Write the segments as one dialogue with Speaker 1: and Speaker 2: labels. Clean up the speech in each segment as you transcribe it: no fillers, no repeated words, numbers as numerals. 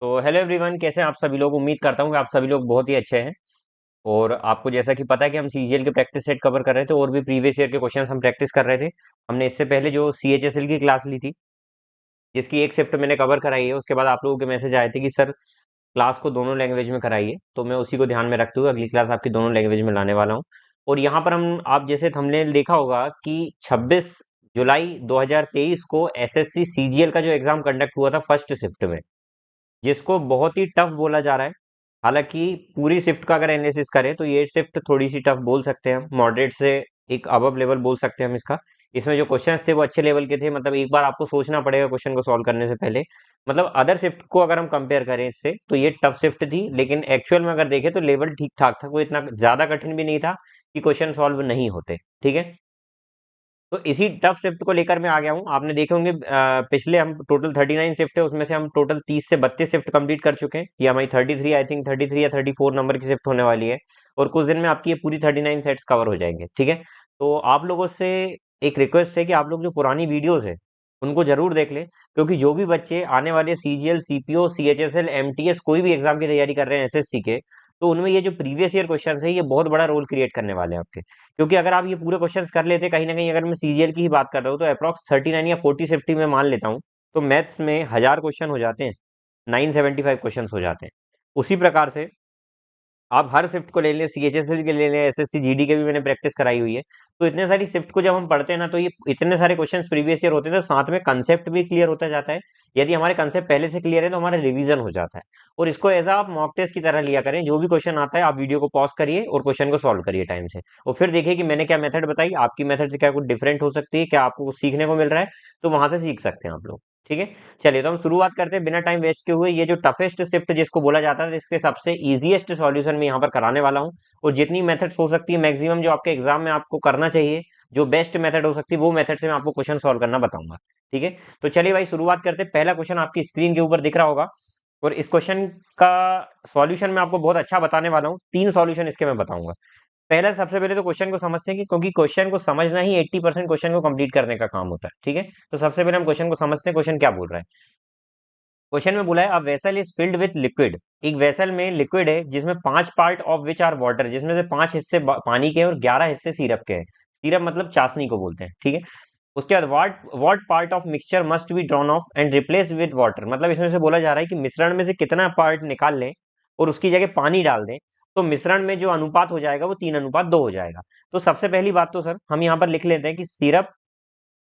Speaker 1: तो hello everyone, कैसे हैं आप सभी लोग। उम्मीद करता हूँ कि आप सभी लोग बहुत ही अच्छे हैं। और आपको जैसा कि पता है कि हम सीजीएल के प्रैक्टिस सेट कवर कर रहे थे और भी प्रीवियस ईयर के क्वेश्चंस हम प्रैक्टिस कर रहे थे। हमने इससे पहले जो सीएचएसएल की क्लास ली थी, जिसकी एक शिफ्ट मैंने कवर कराई है, उसके बाद आप लोगों के मैसेज आए थे कि सर क्लास को दोनों लैंग्वेज में कराइए। तो मैं उसी को ध्यान में रखते हुए अगली क्लास आपकी दोनों लैंग्वेज में लाने वाला हूँ। और यहाँ पर हम आप जैसे थंबनेल देखा होगा कि 26 जुलाई 2023 को एसएससी सीजीएल का जो एग्जाम कंडक्ट हुआ था फर्स्ट शिफ्ट में, जिसको बहुत ही टफ बोला जा रहा है। हालांकि पूरी शिफ्ट का अगर एनालिसिस करें तो ये शिफ्ट थोड़ी सी टफ बोल सकते हैं हम, मॉडरेट से एक अबव लेवल बोल सकते हैं हम इसका। इसमें जो क्वेश्चंस थे वो अच्छे लेवल के थे, मतलब एक बार आपको सोचना पड़ेगा क्वेश्चन को सॉल्व करने से पहले। मतलब अदर शिफ्ट को अगर हम कंपेयर करें इससे तो ये टफ शिफ्ट थी, लेकिन एक्चुअल में अगर देखें तो लेवल ठीक ठाक था, कोई इतना ज्यादा कठिन भी नहीं था कि क्वेश्चन सॉल्व नहीं होते। ठीक है, तो इसी टफ शिफ्ट को लेकर मैं आ गया हूँ। आपने देखे होंगे पिछले हम टोटल 39 शिफ्ट है, उसमें से हम टोटल 30 से 32 शिफ्ट कंप्लीट कर चुके हैं। ये हमारी 33 आई थिंक 33 या 34 नंबर की शिफ्ट होने वाली है। और कुछ दिन में आपकी ये पूरी 39 सेट्स कवर हो जाएंगे। ठीक है, तो आप लोगों से एक रिक्वेस्ट है कि आप लोग जो पुरानी वीडियोज है उनको जरूर देख लें, क्योंकि जो भी बच्चे आने वाले सीजीएल सीपीओ सीएचएसएल एमटीएस कोई भी एग्जाम की तैयारी कर रहे हैं एसएससी के, तो उनमें ये जो प्रीवियस ईयर क्वेश्चन है ये बहुत बड़ा रोल क्रिएट करने वाले हैं आपके। क्योंकि अगर आप ये पूरे क्वेश्चंस कर लेते कहीं ना कहीं, अगर मैं सीजीएल की ही बात कर रहा हूँ तो अप्रॉक्स 39 या 40 50 में मान लेता हूँ, तो मैथ्स में 1000 क्वेश्चन हो जाते हैं, 975 क्वेश्चन हो जाते हैं। उसी प्रकार से आप हर शिफ्ट को ले लें, सीएचएसएल के ले लें, एसएससी जीडी के भी मैंने प्रैक्टिस कराई हुई है। तो इतने सारी शिफ्ट को जब हम पढ़ते हैं ना, तो ये इतने सारे क्वेश्चंस प्रीवियस ईयर होते हैं, तो साथ में कंसेप्ट भी क्लियर होता जाता है। यदि हमारे कंसेप्ट पहले से क्लियर है तो हमारा रिवीजन हो जाता है। और इसको एज आप मॉक टेस्ट की तरह लिया करें, जो भी क्वेश्चन आता है आप वीडियो को पॉज करिए और क्वेश्चन को सॉल्व करिए टाइम से, और फिर देखिए कि मैंने क्या मेथड बताई, आपकी मेथड से क्या कुछ डिफरेंट हो सकती है, क्या आपको कुछ सीखने को मिल रहा है, तो वहां से सीख सकते हैं आप लोग। ठीक है, चलिए तो हम शुरुआत करते हैं बिना टाइम वेस्ट के हुए। ये जो टफेस्ट शिफ्ट जिसको बोला जाता है, इसके सबसे इजीएस्ट सॉल्यूशन मैं यहाँ पर कराने वाला हूँ। और जितनी मेथड्स हो सकती है मैक्सिमम जो आपके एग्जाम में आपको करना चाहिए, जो बेस्ट मेथड हो सकती है वो मेथड से मैं आपको क्वेश्चन सॉल्व करना बताऊंगा। ठीक है, तो चलिए भाई शुरुआत करते हैं। पहला क्वेश्चन आपकी स्क्रीन के ऊपर दिख रहा होगा, और इस क्वेश्चन का सॉल्यूशन मैं आपको बहुत अच्छा बताने वाला हूँ। 3 सॉल्यूशन इसके मैं बताऊंगा। पहला, सबसे पहले तो क्वेश्चन को समझते हैं, कि क्योंकि क्वेश्चन को समझना ही 80% क्वेश्चन को कंप्लीट करने का काम होता है। ठीक है, तो सबसे पहले हम क्वेश्चन को समझते हैं, क्वेश्चन क्या बोल रहा है। क्वेश्चन में बोला है a vessel is filled with liquid. एक वेसल में लिक्विड है जिसमें 5 part of which are water, जिसमें से 5 हिस्से पानी के हैं और 11 हिस्से सिरप के हैं। सिरप मतलब चाशनी को बोलते हैं। ठीक है, उसके बाद what part of mixture must be drawn of and replace with water, मतलब इसमें से बोला जा रहा है कि मिश्रण में से कितना पार्ट निकाल लें और उसकी जगह पानी डाल दें, तो मिश्रण में जो अनुपात हो जाएगा वो 3:2 हो जाएगा। तो सबसे पहली बात तो सर हम यहाँ पर लिख लेते हैं कि सिरप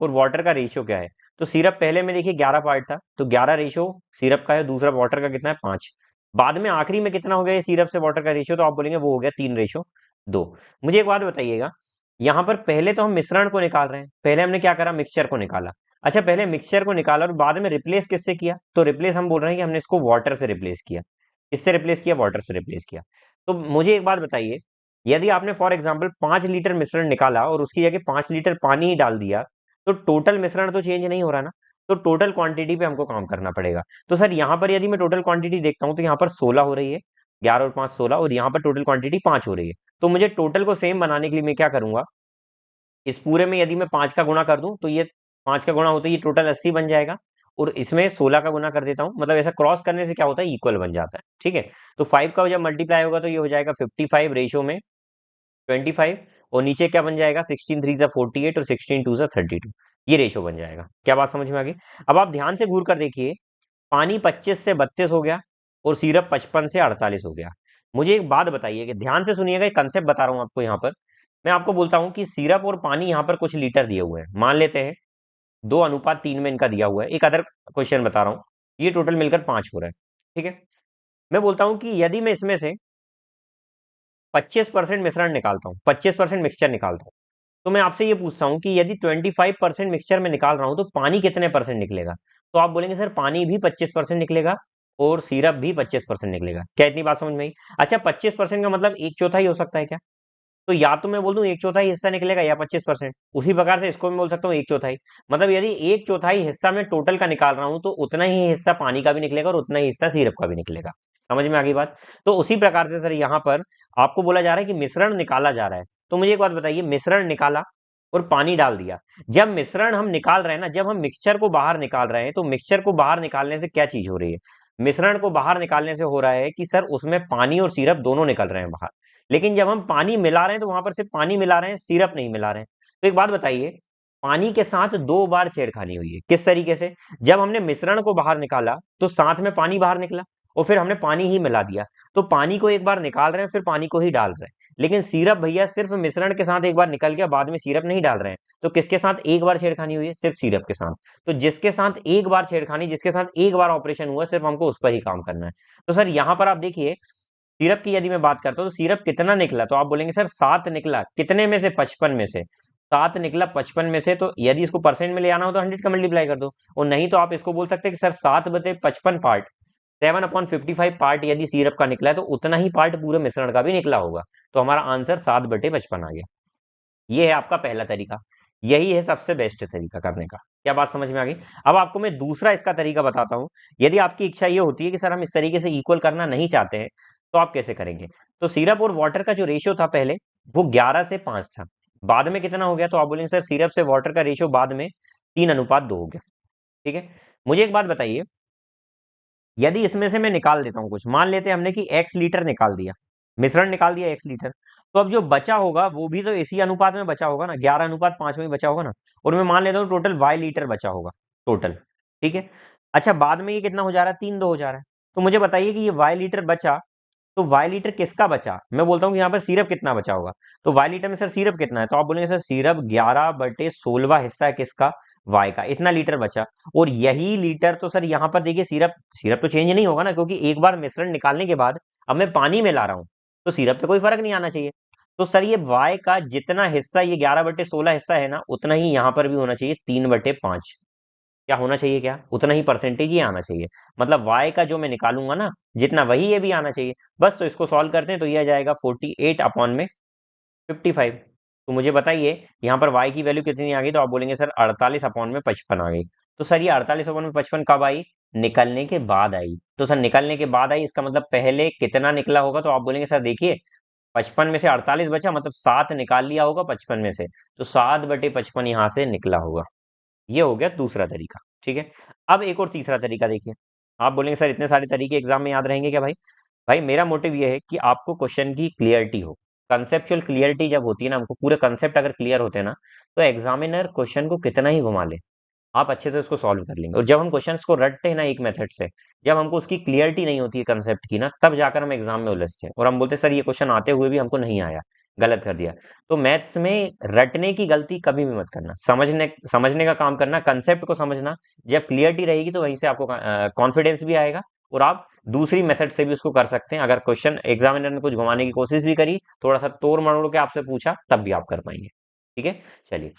Speaker 1: और वाटर का रेशियो क्या है। तो सिरप पहले में देखिए 11 पार्ट था, तो 11 रेशियो सिरप का है, दूसरा वाटर का कितना है 5। बाद में आखिरी में कितना हो गया ये सिरप से वाटर का रेशियो, तो आप बोलेंगे वो हो गया 3:2। मुझे एक बात बताइएगा, यहाँ पर पहले तो हम मिश्रण को निकाल रहे हैं, पहले हमने क्या करा, मिक्सचर को निकाला। अच्छा, पहले मिक्सचर को निकाला और बाद में रिप्लेस किससे किया, तो रिप्लेस हम बोल रहे हैं कि हमने इसको वाटर से रिप्लेस किया। किससे रिप्लेस किया, वाटर से रिप्लेस किया। तो मुझे एक बात बताइए, यदि आपने फॉर एग्जाम्पल 5 लीटर मिश्रण निकाला और उसकी जगह 5 लीटर पानी ही डाल दिया, तो टोटल मिश्रण तो चेंज नहीं हो रहा ना, तो टोटल क्वांटिटी पे हमको काम करना पड़ेगा। तो सर यहाँ पर यदि मैं टोटल क्वांटिटी देखता हूँ तो यहाँ पर 16 हो रही है, 11 और 5 16, और यहाँ पर टोटल क्वांटिटी 5 हो रही है। तो मुझे टोटल को सेम बनाने के लिए मैं क्या करूंगा, इस पूरे में यदि मैं 5 का गुणा कर दूं तो ये 5 का गुणा होता है ये टोटल 80 बन जाएगा, और इसमें 16 का गुणा कर देता हूँ, मतलब ऐसा क्रॉस करने से क्या होता है, इक्वल बन जाता है। ठीक है, तो 5 का जब मल्टीप्लाई होगा तो ये हो जाएगा 55 रेशियो में 25, और नीचे क्या बन जाएगा, 16 3 सा 48 और 16 2 सा 32। ये रेशियो बन जाएगा। क्या बात समझ में आ गई। अब आप ध्यान से घूर कर देखिए, पानी 25 से 32 हो गया और सिरप 55 से 48 हो गया। मुझे एक बात बताइए, कि ध्यान से सुनिएगा, एक कंसेप्ट बता रहा हूं आपको। यहाँ पर मैं आपको बोलता हूं कि सिरप और पानी यहाँ पर कुछ लीटर दिए हुए हैं, मान लेते हैं 2:3 में इनका दिया हुआ है। एक अदर क्वेश्चन बता रहा हूँ, ये टोटल मिलकर 5 हो रहा है। ठीक है, मैं बोलता हूँ कि यदि मैं इसमें से 25% मिश्रण निकालता हूँ, 25% मिक्सचर निकालता हूँ, तो मैं आपसे ये पूछता हूँ कि यदि 25% मिक्सचर में निकाल रहा हूँ तो पानी कितने परसेंट निकलेगा। तो आप बोलेंगे सर पानी भी 25% निकलेगा और सिरप भी 25% निकलेगा। क्या इतनी बात समझ में आई। अच्छा, 25% का मतलब एक चौथाई हो सकता है क्या, तो या तो मैं बोल दूं एक चौथाई हिस्सा निकलेगा या 25%। उसी प्रकार से इसको मैं बोल सकता हूँ एक चौथाई, मतलब यदि एक चौथाई हिस्सा मैं टोटल का निकाल रहा हूं तो उतना ही हिस्सा पानी का भी निकलेगा और उतना ही हिस्सा सिरप का भी निकलेगा। समझ में आ गई बात। तो उसी प्रकार से सर यहाँ पर आपको बोला जा रहा है कि मिश्रण निकाला जा रहा है। तो मुझे एक बात बताइए, मिश्रण निकाला और पानी डाल दिया, जब मिश्रण हम निकाल रहे हैं ना, जब हम मिक्सचर को बाहर निकाल रहे हैं, तो मिक्सचर को बाहर निकालने से क्या चीज हो रही है, मिश्रण को बाहर निकालने से हो रहा है कि सर उसमें पानी और सिरप दोनों निकल रहे हैं बाहर, लेकिन जब हम पानी मिला रहे हैं तो वहां पर सिर्फ पानी मिला रहे हैं, सिरप नहीं मिला रहे हैं। तो एक बात बताइए, पानी के साथ दो बार छेड़खानी हुई है, किस तरीके से? जब हमने मिश्रण को बाहर निकाला तो साथ में पानी बाहर निकला, और फिर हमने पानी ही मिला दिया, तो पानी को एक बार निकाल रहे हैं फिर पानी को ही डाल रहे हैं। लेकिन सिरप भैया सिर्फ मिश्रण के साथ एक बार निकल गया, बाद में सिरप नहीं डाल रहे हैं, तो किसके साथ एक बार छेड़खानी हुई है? सिर्फ सिरप के साथ। तो जिसके साथ एक बार छेड़खानी, जिसके साथ एक बार ऑपरेशन हुआ, सिर्फ हमको उस पर ही काम करना है। तो सर यहाँ पर आप देखिए, सिरप की यदि मैं बात करता हूँ तो सिरप कितना निकला, तो आप बोलेंगे सर 7 निकला, कितने में से? 55 में से 7 निकला 55 में से। तो यदि इसको परसेंट में ले आना हो तो 100 का मल्टीप्लाई कर दो, और नहीं तो आप इसको बोल सकते हैं कि सर 7/55 पार्ट, 7/55 पार्ट यदि सिरप का निकला है तो उतना ही पार्ट पूरे मिश्रण का भी निकला होगा। तो हमारा आंसर 7/55 आ गया। ये है आपका पहला तरीका, यही है सबसे बेस्ट तरीका करने का। क्या बात समझ में आ गई? अब आपको मैं दूसरा इसका तरीका बताता हूं। यदि आपकी इच्छा ये होती है कि सर हम इस तरीके से इक्वल करना नहीं चाहते हैं, तो आप कैसे करेंगे? तो सिरप और वाटर का जो रेशियो था पहले, वो 11 से 5 था। बाद में कितना हो गया? तो आप बोलेंगे सर सिरप से वाटर का रेशियो बाद में 3:2 हो गया। ठीक है, मुझे एक बात बताइए, यदि इसमें से मैं निकाल देता हूं कुछ, मान लेते हैं हमने कि x लीटर निकाल दिया, मिश्रण निकाल दिया x लीटर, तो अब जो बचा होगा वो भी तो इसी अनुपात में बचा होगा ना, 11:5 में ही बचा होगा ना। और मैं मान लेता हूँ टोटल y लीटर बचा होगा टोटल। ठीक है, अच्छा बाद में ये कितना हो जा रहा है? 3:2 हो जा रहा है। तो मुझे बताइए कि ये y लीटर बचा, तो y लीटर किसका बचा? मैं बोलता हूँ कि यहाँ पर सिरप कितना बचा होगा, तो y लीटर में सर सिरप कितना है? तो आप बोलेंगे सर सिरप 11/16 हिस्सा है किसका? y का, इतना लीटर बचा। और यही लीटर तो सर यहाँ पर देखिए, सिरप सिरप तो चेंज नहीं होगा ना, क्योंकि एक बार मिश्रण निकालने के बाद अब मैं पानी मिला रहा हूँ, तो सिरप पे कोई फर्क नहीं आना चाहिए। तो सर ये y का जितना हिस्सा ये 11/16 हिस्सा है ना, उतना ही यहाँ पर भी होना चाहिए, 3/5। क्या होना चाहिए? क्या उतना ही परसेंटेज ही आना चाहिए। मतलब y का जो मैं निकालूंगा ना, जितना वही ये भी आना चाहिए। बस तो इसको सॉल्व करते हैं तो ये आ जाएगा 48/55। तो मुझे बताइए यहाँ पर y की वैल्यू कितनी आ गई? तो आप बोलेंगे सर 48/55 आ गई। तो सर ये 48/55 कब आई? निकलने के बाद आई। तो सर निकलने के बाद आई, इसका मतलब पहले कितना निकला होगा? तो आप बोलेंगे सर देखिए, 55 में से 48 बचा, मतलब 7 निकाल लिया होगा 55 में से, तो 7/55 यहाँ से निकला होगा। ये हो गया दूसरा तरीका। ठीक है, अब एक और तीसरा तरीका देखिए। आप बोलेंगे सर इतने सारे तरीके एग्जाम में याद रहेंगे क्या? भाई भाई मेरा मोटिव ये है कि आपको क्वेश्चन की क्लियरिटी हो। कंसेप्चुअल क्लियरिटी जब होती है ना, हमको पूरे कंसेप्ट अगर क्लियर होते हैं ना, तो एग्जामिनर क्वेश्चन को कितना ही घुमा ले, आप अच्छे से उसको सॉल्व कर लेंगे। और जब हम क्वेश्चंस को रटते हैं ना एक मेथड से, जब हमको उसकी क्लियरिटी नहीं होती है कंसेप्ट की ना, तब जाकर हम एग्जाम में उलझते हैं और हम बोलते हैं सर ये क्वेश्चन आते हुए भी हमको नहीं आया, गलत कर दिया। तो मैथ्स में रटने की गलती कभी भी मत करना, समझने समझने का काम करना, कंसेप्ट को समझना। जब क्लियरिटी रहेगी तो वहीं से आपको कॉन्फिडेंस भी आएगा, और आप दूसरी मेथड से भी उसको कर सकते हैं। अगर क्वेश्चन एग्जामिनर ने कुछ घुमाने की कोशिश भी करी, थोड़ा सा तोड़ मरोड़ के आपसे पूछा, तब भी आप कर पाएंगे। ठीक है, चलिए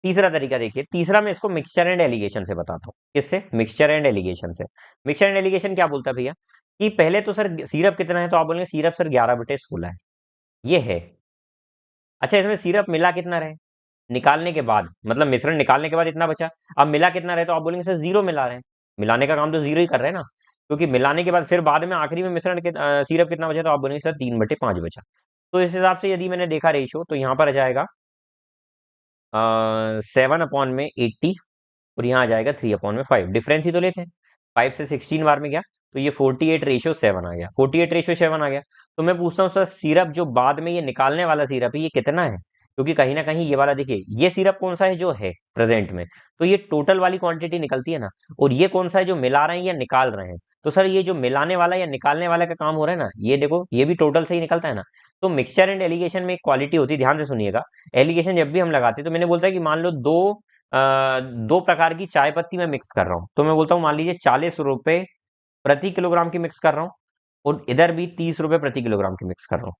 Speaker 1: तीसरा तरीका देखिए। तीसरा मैं इसको मिक्सचर एंड एलिगेशन से बताता हूँ। किससे? मिक्सचर एंड एलिगेशन से। मिक्सचर एंड एलिगेशन क्या बोलता है भैया, कि पहले तो सर सिरप कितना है? तो आप बोलेंगे सिरप सर 11/16 है, ये है। अच्छा इसमें सिरप मिला कितना रहे निकालने के बाद, मतलब मिश्रण निकालने के बाद इतना बचा, अब मिला कितना रहे? तो आप बोलेंगे सर 0 मिला रहे हैं। मिलाने का काम तो 0 ही कर रहे हैं ना, क्योंकि मिलाने के बाद फिर बाद में आखिरी में मिश्रण के सिरप कितना बचा? तो आप बोलेंगे सर 3/5 बचा। तो इस हिसाब से यदि मैंने देखा रेशियो, तो यहाँ पर आ जाएगा 7/80, और यहाँ आ जाएगा 3/5। डिफरेंस ही तो लेते हैं, 5 से 16 बार में गया, तो ये 48/7 आ गया, 48/7 आ गया। तो मैं पूछता हूँ सर सिरप जो बाद में ये निकालने वाला सिरप है, ये कितना है? क्योंकि कहीं ना कहीं ये वाला देखिए, ये सिरप कौन सा है जो है प्रेजेंट में, तो ये टोटल वाली क्वांटिटी निकलती है ना। और ये कौन सा है जो मिला रहे हैं या निकाल रहे हैं? तो सर ये जो मिलाने वाला या निकालने वाला का काम हो रहा है ना, ये देखो ये भी टोटल से ही निकलता है ना। तो मिक्सचर एंड एलिगेशन में एक क्वालिटी होती है, ध्यान से सुनिएगा। एलिगेशन जब भी हम लगाते हैं, तो मैंने बोलता है कि मान लो दो प्रकार की चाय पत्ती मैं मिक्स कर रहा हूँ, तो मैं बोलता हूँ मान लीजिए 40 रुपए प्रति किलोग्राम की मिक्स कर रहा हूँ, और इधर भी 30 रुपए प्रति किलोग्राम की मिक्स कर रहा हूँ,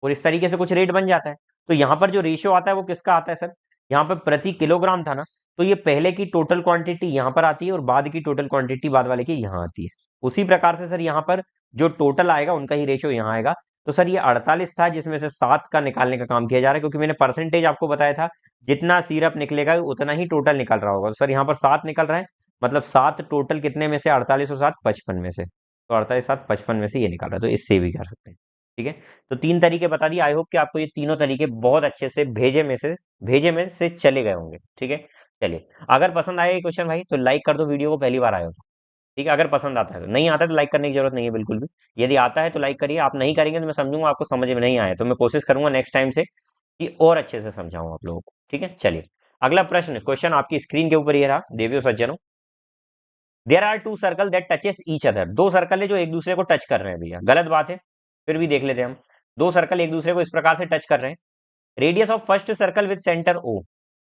Speaker 1: और इस तरीके से कुछ रेट बन जाता है। तो यहाँ पर जो रेशियो आता है वो किसका आता है सर? यहाँ पर प्रति किलोग्राम था ना, तो ये पहले की टोटल क्वांटिटी यहाँ पर आती है, और बाद की टोटल क्वांटिटी बाद वाले की यहाँ आती है। उसी प्रकार से सर यहाँ पर जो टोटल आएगा उनका ही रेशियो यहाँ आएगा। तो सर ये 48 था, जिसमें से 7 का निकालने का काम किया जा रहा है, क्योंकि मैंने परसेंटेज आपको बताया था, जितना सिरप निकलेगा उतना ही टोटल निकल रहा होगा। तो सर यहाँ पर 7 निकल रहा है, मतलब 7 टोटल कितने में से? 48 और 7 55 में से। तो 48 7 55 में से ये निकाल रहा है, तो इससे भी कर सकते हैं। ठीक है, तो 3 तरीके बता दिए। आई होप कि आपको ये तीनों तरीके बहुत अच्छे से भेजे में से चले गए होंगे। ठीक है, चलिए अगर पसंद आया ये क्वेश्चन भाई, तो लाइक कर दो वीडियो को, पहली बार आए हो तो। ठीक है, अगर पसंद आता है तो। नहीं आता है तो लाइक करने की जरूरत नहीं है बिल्कुल भी। यदि आता है तो लाइक करिए, आप नहीं करेंगे तो मैं समझूंगा आपको समझ में नहीं आया, तो मैं कोशिश करूंगा नेक्स्ट टाइम से कि और अच्छे से समझाऊं आप लोगों को। ठीक है, चलिए अगला प्रश्न, क्वेश्चन आपकी स्क्रीन के ऊपर ये रहा, देवियों सज्जनों। There are two circle that touches each other, दो सर्कल है जो एक दूसरे को टच कर रहे हैं भैया, गलत बात है, फिर भी देख लेते हैं हम। दो सर्कल एक दूसरे को इस प्रकार से टच कर रहे हैं। Radius of first circle with centre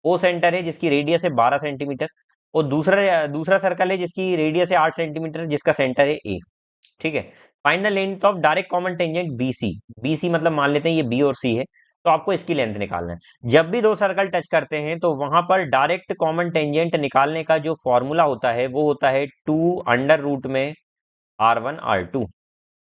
Speaker 1: O centre है जिसकी रेडियस है 12 सेंटीमीटर, और दूसरा दूसरा सर्कल है जिसकी रेडियस है 8 सेंटीमीटर, जिसका सेंटर है ए। ठीक है, find the length of direct common tangent BC. BC मतलब मान लेते हैं ये बी और सी है, तो आपको इसकी लेंथ निकालना है। जब भी दो सर्कल टच करते हैं तो वहां पर डायरेक्ट कॉमन टेंजेंट निकालने का जो फॉर्मूला होता है वो होता है 2 अंडर रूट में R1 R2।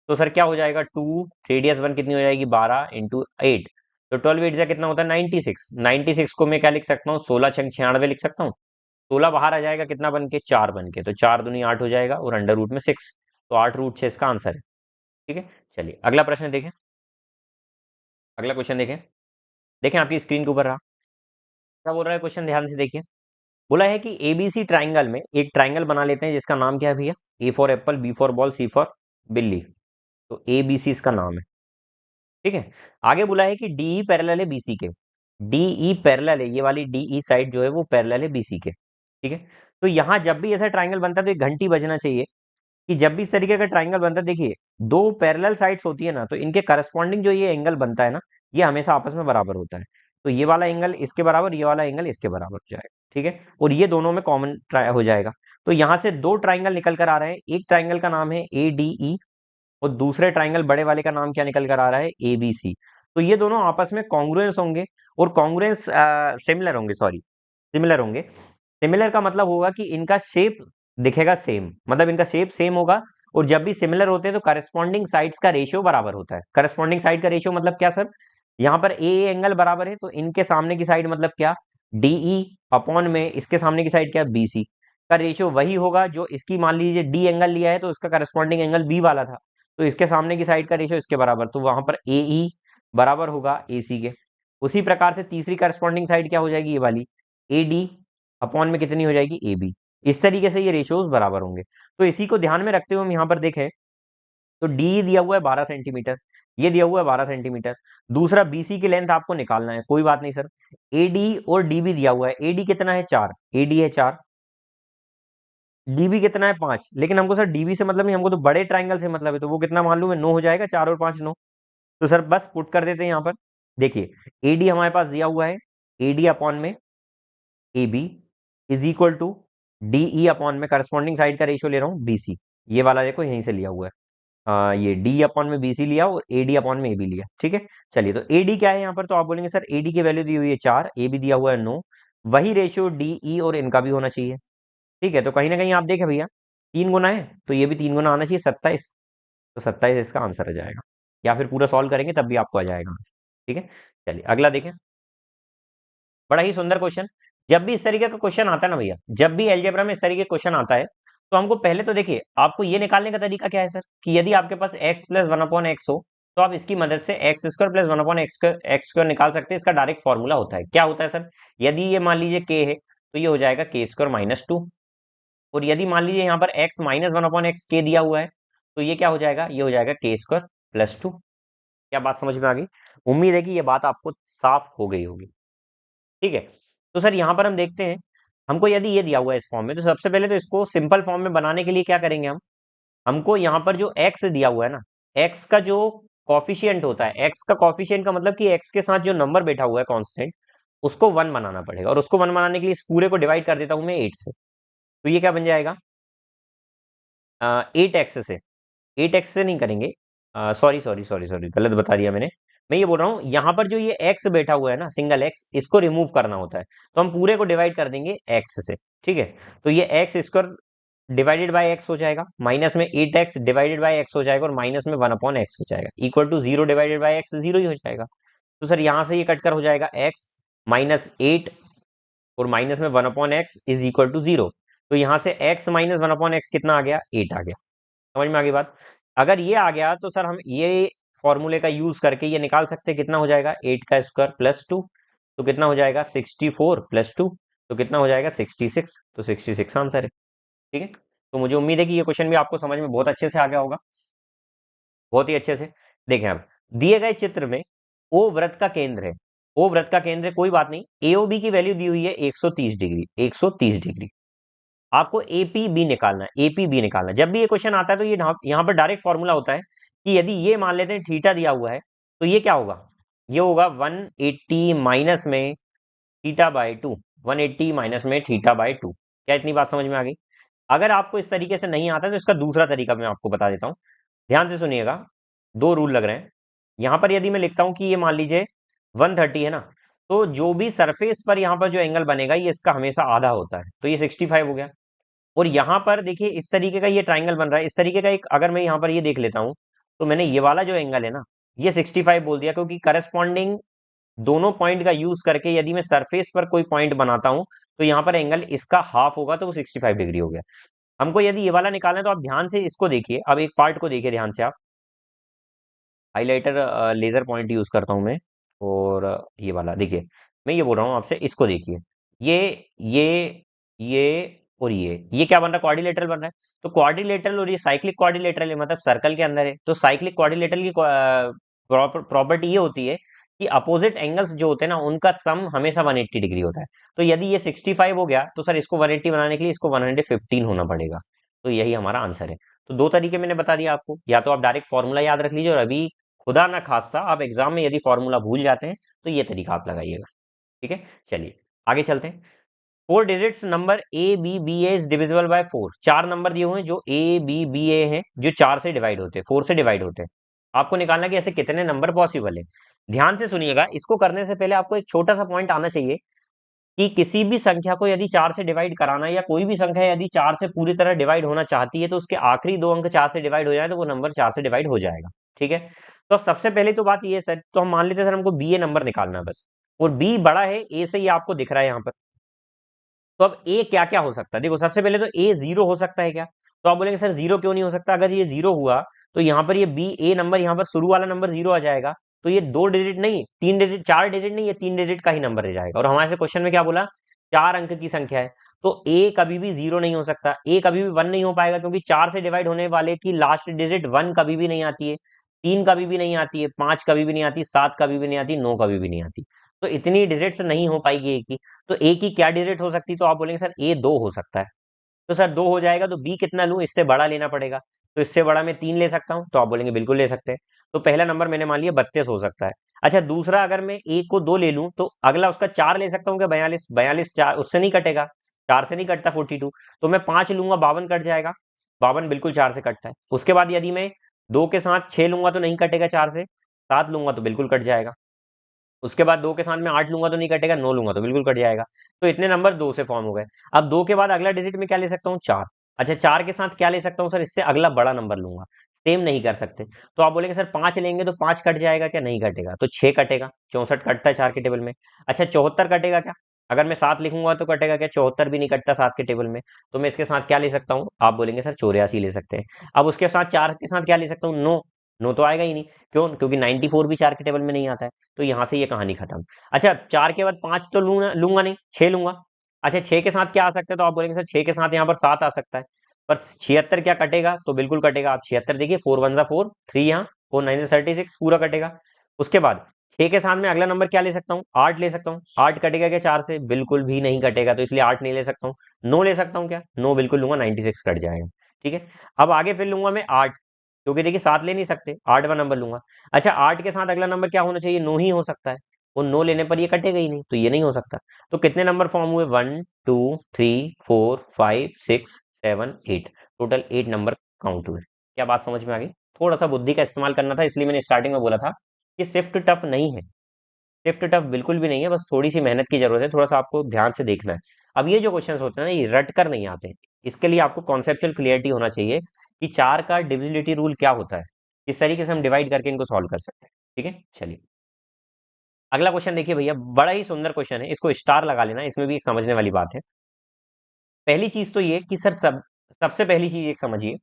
Speaker 1: तो सर क्या हो जाएगा, 2 रेडियस 1 कितनी हो जाएगी 12 × 8, तो 12 8 से कितना होता है 96। 96 को मैं क्या लिख सकता हूँ, 16×6 = 96 लिख सकता हूँ। 16 बाहर आ जाएगा कितना बन के, 4 बन के, तो 4 दूनी 8 हो जाएगा, और √6, तो 8√6 इसका आंसर है। ठीक है, चलिए अगला प्रश्न देखें, अगला क्वेश्चन देखें। देखें आपकी स्क्रीन के ऊपर रहा, क्या बोल रहा है क्वेश्चन, ध्यान से देखिए। बोला है कि एबीसी ट्राइंगल में एक ट्राइंगल बना लेते हैं जिसका नाम क्या है भैया, A for apple, B for ball, C for बिल्ली, तो एबीसी इसका नाम है। ठीक है, आगे बोला है कि डीई पैरेलल है बीसी के, डीई पैरेलल है, ये वाली डीई साइड जो है वो पैरेलल है बीसी के। ठीक है, तो यहां जब भी ऐसा ट्राइंगल बनता है तो एक घंटी बजना चाहिए कि जब भी इस तरीके का ट्राइंगल बनता है, देखिए दो पैरेलल साइड्स होती है ना, तो इनके करस्पॉन्डिंग जो ये एंगल बनता है ना, ये हमेशा आपस में बराबर होता है। तो ये वाला एंगल इसके बराबर, ये वाला एंगल इसके बराबर हो जाएगा। ठीक है, और ये दोनों में कॉमन हो जाएगा। तो यहाँ से दो ट्राइंगल निकल कर आ रहे हैं, एक ट्राइंगल का नाम है ए डी ई, और दूसरे ट्राइंगल बड़े वाले का नाम क्या निकल कर आ रहा है, ए बी सी। तो ये दोनों आपस में कॉन्ग्रुएंस होंगे, और कॉन्ग्रुएंस सिमिलर होंगे, सॉरी सिमिलर होंगे। सिमिलर का मतलब होगा कि इनका शेप दिखेगा सेम, मतलब इनका शेप सेम होगा। और जब भी सिमिलर होते हैं तो करस्पॉन्डिंग साइड्स का रेशियो बराबर होता है। करस्पॉन्डिंग साइड का रेशियो मतलब क्या सर, यहाँ पर ए एंगल बराबर है तो इनके सामने की साइड मतलब क्या, डीई अपॉन में इसके सामने की साइड क्या, बीसी का रेशियो वही होगा जो इसकी, मान लीजिए डी एंगल लिया है तो इसका करस्पॉन्डिंग एंगल बी वाला था, तो इसके सामने की साइड का रेशियो इसके बराबर, तो वहां पर ए ई बराबर होगा ए सी के। उसी प्रकार से तीसरी करस्पॉन्डिंग साइड क्या हो जाएगी, ये वाली ए डी अपॉन में कितनी हो जाएगी, ए बी। इस तरीके से ये रेशियोज बराबर होंगे। तो इसी को ध्यान में रखते हुए हम यहाँ पर देखें तो डी दिया हुआ है 12 सेंटीमीटर, ये दिया हुआ है 12 सेंटीमीटर। दूसरा बीसी की लेंथ आपको निकालना है, कोई बात नहीं सर। एडी और डीबी दिया हुआ है, एडी कितना है 4, एडी है 4, डीबी कितना है 5, लेकिन हमको सर डीबी से मतलब नहीं, हमको तो बड़े ट्राइंगल से मतलब है, तो वो कितना मालूम है, 9 हो जाएगा, 4 और 5 9। तो सर बस पुट कर देते हैं यहाँ पर। देखिए एडी हमारे पास दिया हुआ है, एडी अपॉन में A B is equal to DE upon में करस्पॉन्डिंग साइड का रेशियो ले रहा हूँ बीसी, ये वाला देखो यहीं से लिया हुआ है। ये डी अपॉन में बीसी लिया और एडी अपॉन में ए बी लिया। ठीक है, चलिए तो एडी क्या है यहाँ पर, तो आप बोलेंगे सर एडी की वैल्यू दी हुई है 4, ए बी दिया हुआ है 9, वही रेशियो डीई और इनका भी होना चाहिए। ठीक है, तो कहीं ना कहीं आप देखें भैया 3 गुना है तो ये भी 3 गुना आना चाहिए, 27, तो 27 इसका आंसर आ जाएगा। या फिर पूरा सॉल्व करेंगे तब भी आपको आ जाएगा आंसर। ठीक है, चलिए अगला देखें, बड़ा ही सुंदर क्वेश्चन। जब भी इस तरीके का क्वेश्चन आता है ना भैया, जब भी अलजेब्रा में इस तरीके का क्वेश्चन आता है, तो हमको पहले तो देखिए आपको ये निकालने का तरीका क्या है सर, कि यदि आपके पास x प्लस 1/x हो तो आप इसकी मदद से x² प्लस 1/x² निकाल सकते हैं। इसका डायरेक्ट फॉर्मूला होता है, क्या होता है सर, यदि ये मान लीजिए k है तो ये हो जाएगा k² - 2, और यदि मान लीजिए यहाँ पर x माइनस 1/x k दिया हुआ है तो ये क्या हो जाएगा, ये हो जाएगा k² + 2। क्या बात समझ में आ गई, उम्मीद है कि ये बात आपको साफ हो गई होगी। ठीक है, तो सर यहाँ पर हम देखते हैं, हमको यदि ये दिया हुआ है इस फॉर्म में, तो सबसे पहले तो इसको सिंपल फॉर्म में बनाने के लिए क्या करेंगे हम, हमको यहाँ पर जो x दिया हुआ है ना, x का जो कॉफिशिएंट होता है, x का कॉफिशिएंट का मतलब कि x के साथ जो नंबर बैठा हुआ है कांस्टेंट, उसको 1 बनाना पड़ेगा, और उसको 1 बनाने के लिए इस पूरे को डिवाइड कर देता हूं मैं 8 से, तो ये क्या बन जाएगा 8x से, 8x से नहीं करेंगे, सॉरी सॉरी सॉरी सॉरी गलत बता दिया मैंने। मैं ये बोल रहा हूँ यहाँ पर जो ये x बैठा हुआ है ना, सिंगल x, इसको रिमूव करना होता है, तो हम पूरे को डिवाइड कर देंगे x से। ठीक है, तो ये x² डिवाइडेड बाय x हो जाएगा, माइनस में 8x डिवाइडेड बाय x हो जाएगा, और माइनस में 1/x हो जाएगा, equal to 0 divided by x 0 ही हो जाएगा। तो सर यहाँ से ये कट कर हो जाएगा x -8 और माइनस में 1/x इज इक्वल टू 0। तो यहाँ से x माइनस 1/x कितना आ गया, 8 आ गया। समझ में आ गई बात, अगर ये आ गया तो सर हम ये फॉर्मूले का यूज करके ये निकाल सकते हैं, कितना हो जाएगा 8² + 2, तो कितना हो जाएगा 64 + 2, तो कितना हो जाएगा 66, तो 66 आंसर है। ठीक है, तो मुझे उम्मीद है कि ये क्वेश्चन भी आपको समझ में बहुत अच्छे से आ गया होगा, बहुत ही अच्छे से। देखें अब दिए गए चित्र में ओ वृत्त का केंद्र है, ओ वृत्त का केंद्र है, कोई बात नहीं, एओबी की वैल्यू दी हुई है 130 डिग्री, 130 डिग्री। आपको एपीबी निकालना है, एपीबी निकालना है। जब भी ये क्वेश्चन आता है तो ये यहाँ पर डायरेक्ट फॉर्मूला होता है कि यदि ये मान लेते हैं थीटा दिया हुआ है तो ये क्या होगा, ये होगा 180 माइनस में थीटा बाय टू, 180 माइनस में थीटा बाय टू। क्या इतनी बात समझ में आ गई? अगर आपको इस तरीके से नहीं आता तो इसका दूसरा तरीका मैं आपको बता देता हूँ, ध्यान से सुनिएगा। दो रूल लग रहे हैं यहाँ पर। यदि मैं लिखता हूँ कि ये मान लीजिए 130 है ना, तो जो भी सरफेस पर यहाँ पर जो एंगल बनेगा ये इसका हमेशा आधा होता है, तो ये 65 हो गया। और यहाँ पर देखिए इस तरीके का ये ट्राइंगल बन रहा है, इस तरीके का एक अगर मैं यहाँ पर ये देख लेता हूँ तो मैंने ये वाला जो एंगल है ना ये 65 बोल दिया, क्योंकि करस्पॉन्डिंग दोनों पॉइंट का यूज करके यदि मैं सरफेस पर कोई पॉइंट बनाता हूं तो यहाँ पर एंगल इसका हाफ होगा, तो वो 65 डिग्री हो गया। हमको यदि ये वाला निकालना है तो आप ध्यान से इसको देखिए, अब एक पार्ट को देखिए ध्यान से आप। हाइलाइटर लेजर पॉइंट यूज करता हूं मैं, और ये वाला देखिए, मैं ये बोल रहा हूँ आपसे, इसको देखिए। ये ये ये और ये क्या बन रहा है, क्वाड्रिलेटरल बन रहा है। तो क्वाड्रिलेटरल और ये साइक्लिक क्वाड्रिलेटरल है, मतलब सर्कल के अंदर है। तो साइक्लिक क्वाड्रिलेटरल की प्रॉपर्टी ये होती है कि अपोजिट एंगल्स जो होते हैं ना उनका सम हमेशा 180 डिग्री होता है। तो यदि ये 65 हो गया तो सर इसको 180 बनाने के लिए इसको 115 होना पड़ेगा। तो यही हमारा आंसर है। तो दो तरीके मैंने बता दिया आपको, या तो आप डायरेक्ट फॉर्मूला याद रख लीजिए, और अभी खुदा ना खास्ता आप एग्जाम में यदि फॉर्मूला भूल जाते हैं तो ये तरीका आप लगाइएगा। ठीक है, चलिए आगे चलते हैं। 4 digits number A B B A is divisible by 4। 4 number दिए हुए हैं जो ए बी बी ए हैं, जो 4 से डिवाइड होते हैं, 4 से डिवाइड होते हैं। आपको निकालना कि ऐसे कितने नंबर पॉसिबल है। ध्यान से सुनिएगा, इसको करने से पहले आपको एक छोटा सा पॉइंट आना चाहिए कि किसी भी संख्या को यदि 4 से डिवाइड कराना है, या कोई भी संख्या यदि 4 से पूरी तरह डिवाइड होना चाहती है, तो उसके आखिरी दो अंक 4 से डिवाइड हो जाए तो वो नंबर 4 से डिवाइड हो जाएगा। ठीक है, तो अब सबसे पहले तो बात ये है सर, तो हम मान लेते हैं सर हमको बी ए नंबर निकालना है बस, और बी बड़ा है ए से, ये आपको दिख रहा है यहाँ पर। तो अब ए क्या क्या हो सकता है, देखो सबसे पहले तो ए जीरो हो सकता है क्या? तो आप बोलेंगे सर जीरो क्यों नहीं हो सकता? अगर ये जीरो हुआ तो यहाँ पर ये बी ए नंबर, यहाँ पर शुरू वाला नंबर जीरो आ जाएगा। तो ये 2 डिजिट नहीं, 3 डिजिट, 4 डिजिट नहीं, ये 3 डिजिट का ही नंबर रह जाएगा। और हमारे से क्वेश्चन में क्या बोला, 4 अंक की संख्या है। तो ए कभी भी जीरो नहीं हो सकता, ए कभी भी वन नहीं हो पाएगा, क्योंकि 4 से डिवाइड होने वाले की लास्ट डिजिट 1 कभी भी नहीं आती है, 3 कभी भी नहीं आती है, 5 कभी भी नहीं आती, 7 कभी भी नहीं आती, 9 कभी भी नहीं आती। तो इतनी डिजिट्स नहीं हो पाएगी ए की। तो ए की क्या डिजिट हो सकती है? तो आप बोलेंगे सर ए 2 हो सकता है। तो सर 2 हो जाएगा तो बी कितना लूं, इससे बड़ा लेना पड़ेगा। तो इससे बड़ा मैं 3 ले सकता हूं, तो आप बोलेंगे बिल्कुल ले सकते हैं। तो पहला नंबर मैंने मान लिया 32 हो सकता है। अच्छा दूसरा, अगर मैं ए को 2 ले लूं तो अगला उसका 4 ले सकता हूँ क्या? 42, 42 4 उससे नहीं कटेगा, 4 से नहीं कटता 42। तो मैं 5 लूंगा, 52 कट जाएगा, 52 बिल्कुल 4 से कटता है। उसके बाद यदि मैं 2 के साथ 6 लूंगा तो नहीं कटेगा 4 से, 7 लूंगा तो बिल्कुल कट जाएगा। उसके बाद 2 के साथ में 8 लूंगा तो नहीं कटेगा, 9 लूंगा तो बिल्कुल कट जाएगा। तो इतने नंबर 2 से फॉर्म हो गए। अब 2 के बाद अगला डिजिट में क्या ले सकता हूँ? 4। अच्छा 4 के साथ क्या ले सकता हूँ सर? इससे अगला बड़ा नंबर लूंगा। सेम नहीं कर सकते। तो आप बोलेंगे सर 5 लेंगे तो 5 कट जाएगा क्या? नहीं कटेगा, तो 6 कटेगा। 64 कटता है 4 के टेबल में। अच्छा 74 कटेगा क्या? अगर मैं 7 लिखूंगा तो कटेगा क्या? 74 भी नहीं कटता 7 के टेबल में। तो मैं इसके साथ क्या ले सकता हूँ? आप बोलेंगे सर 84 ले सकते हैं। अब उसके साथ 4 के साथ क्या ले सकता हूँ? 9। 9 तो आएगा ही नहीं। क्यों? क्योंकि 94 भी 4 के टेबल में नहीं आता है। तो यहां से ये कहानी खत्म। अच्छा 4 के बाद 5 तो लूंगा लूंगा नहीं, 6 लूंगा। अच्छा 6 के साथ क्या आ सकता है? तो आप बोलेंगे सर 6 के साथ यहाँ पर 7 आ सकता है। पर 76 क्या कटेगा? तो बिल्कुल कटेगा। आप 76 देखिए, 4 वन 4, 3 यहाँ, 4 9 36 पूरा कटेगा। उसके बाद 6 के साथ में अगला नंबर क्या ले सकता हूँ? 8 ले सकता हूँ। 8 कटेगा क्या 4 से? बिल्कुल भी नहीं कटेगा, तो इसलिए 8 नहीं ले सकता हूँ। 9 ले सकता हूँ क्या? 9 बिल्कुल लूंगा, 96 कट जाएगा। ठीक है, अब आगे फिर लूंगा मैं 8, क्योंकि देखिए 7 ले नहीं सकते, 8वां नंबर लूंगा। अच्छा 8 के साथ अगला नंबर क्या होना चाहिए? 9 ही हो सकता है। वो 9 लेने पर ये कटेगा ही नहीं, तो ये नहीं हो सकता। तो कितने नंबर फॉर्म हुए? 1 2 3 4 5 6 7 8, टोटल 8 नंबर काउंट हुए। क्या बात समझ में आ गई? थोड़ा सा बुद्धि का इस्तेमाल करना था, इसलिए मैंने स्टार्टिंग में बोला था कि शिफ्ट टफ नहीं है। शिफ्ट टफ बिल्कुल भी नहीं है, बस थोड़ी सी मेहनत की जरूरत है, थोड़ा सा आपको ध्यान से देखना है। अब ये जो क्वेश्चंस होते हैं ना, ये रट कर नहीं आते। इसके लिए आपको कॉन्सेप्चुअल क्लियरिटी होना चाहिए कि 4 का डिविजिबिलिटी रूल क्या होता है, किस तरीके से हम डिवाइड करके इनको सॉल्व कर सकते हैं। ठीक है, चलिए अगला क्वेश्चन देखिए भैया, बड़ा ही सुंदर क्वेश्चन है, इसको स्टार लगा लेना, इसमें भी एक समझने वाली बात है। पहली चीज तो ये कि सर सबसे पहली चीज एक समझिए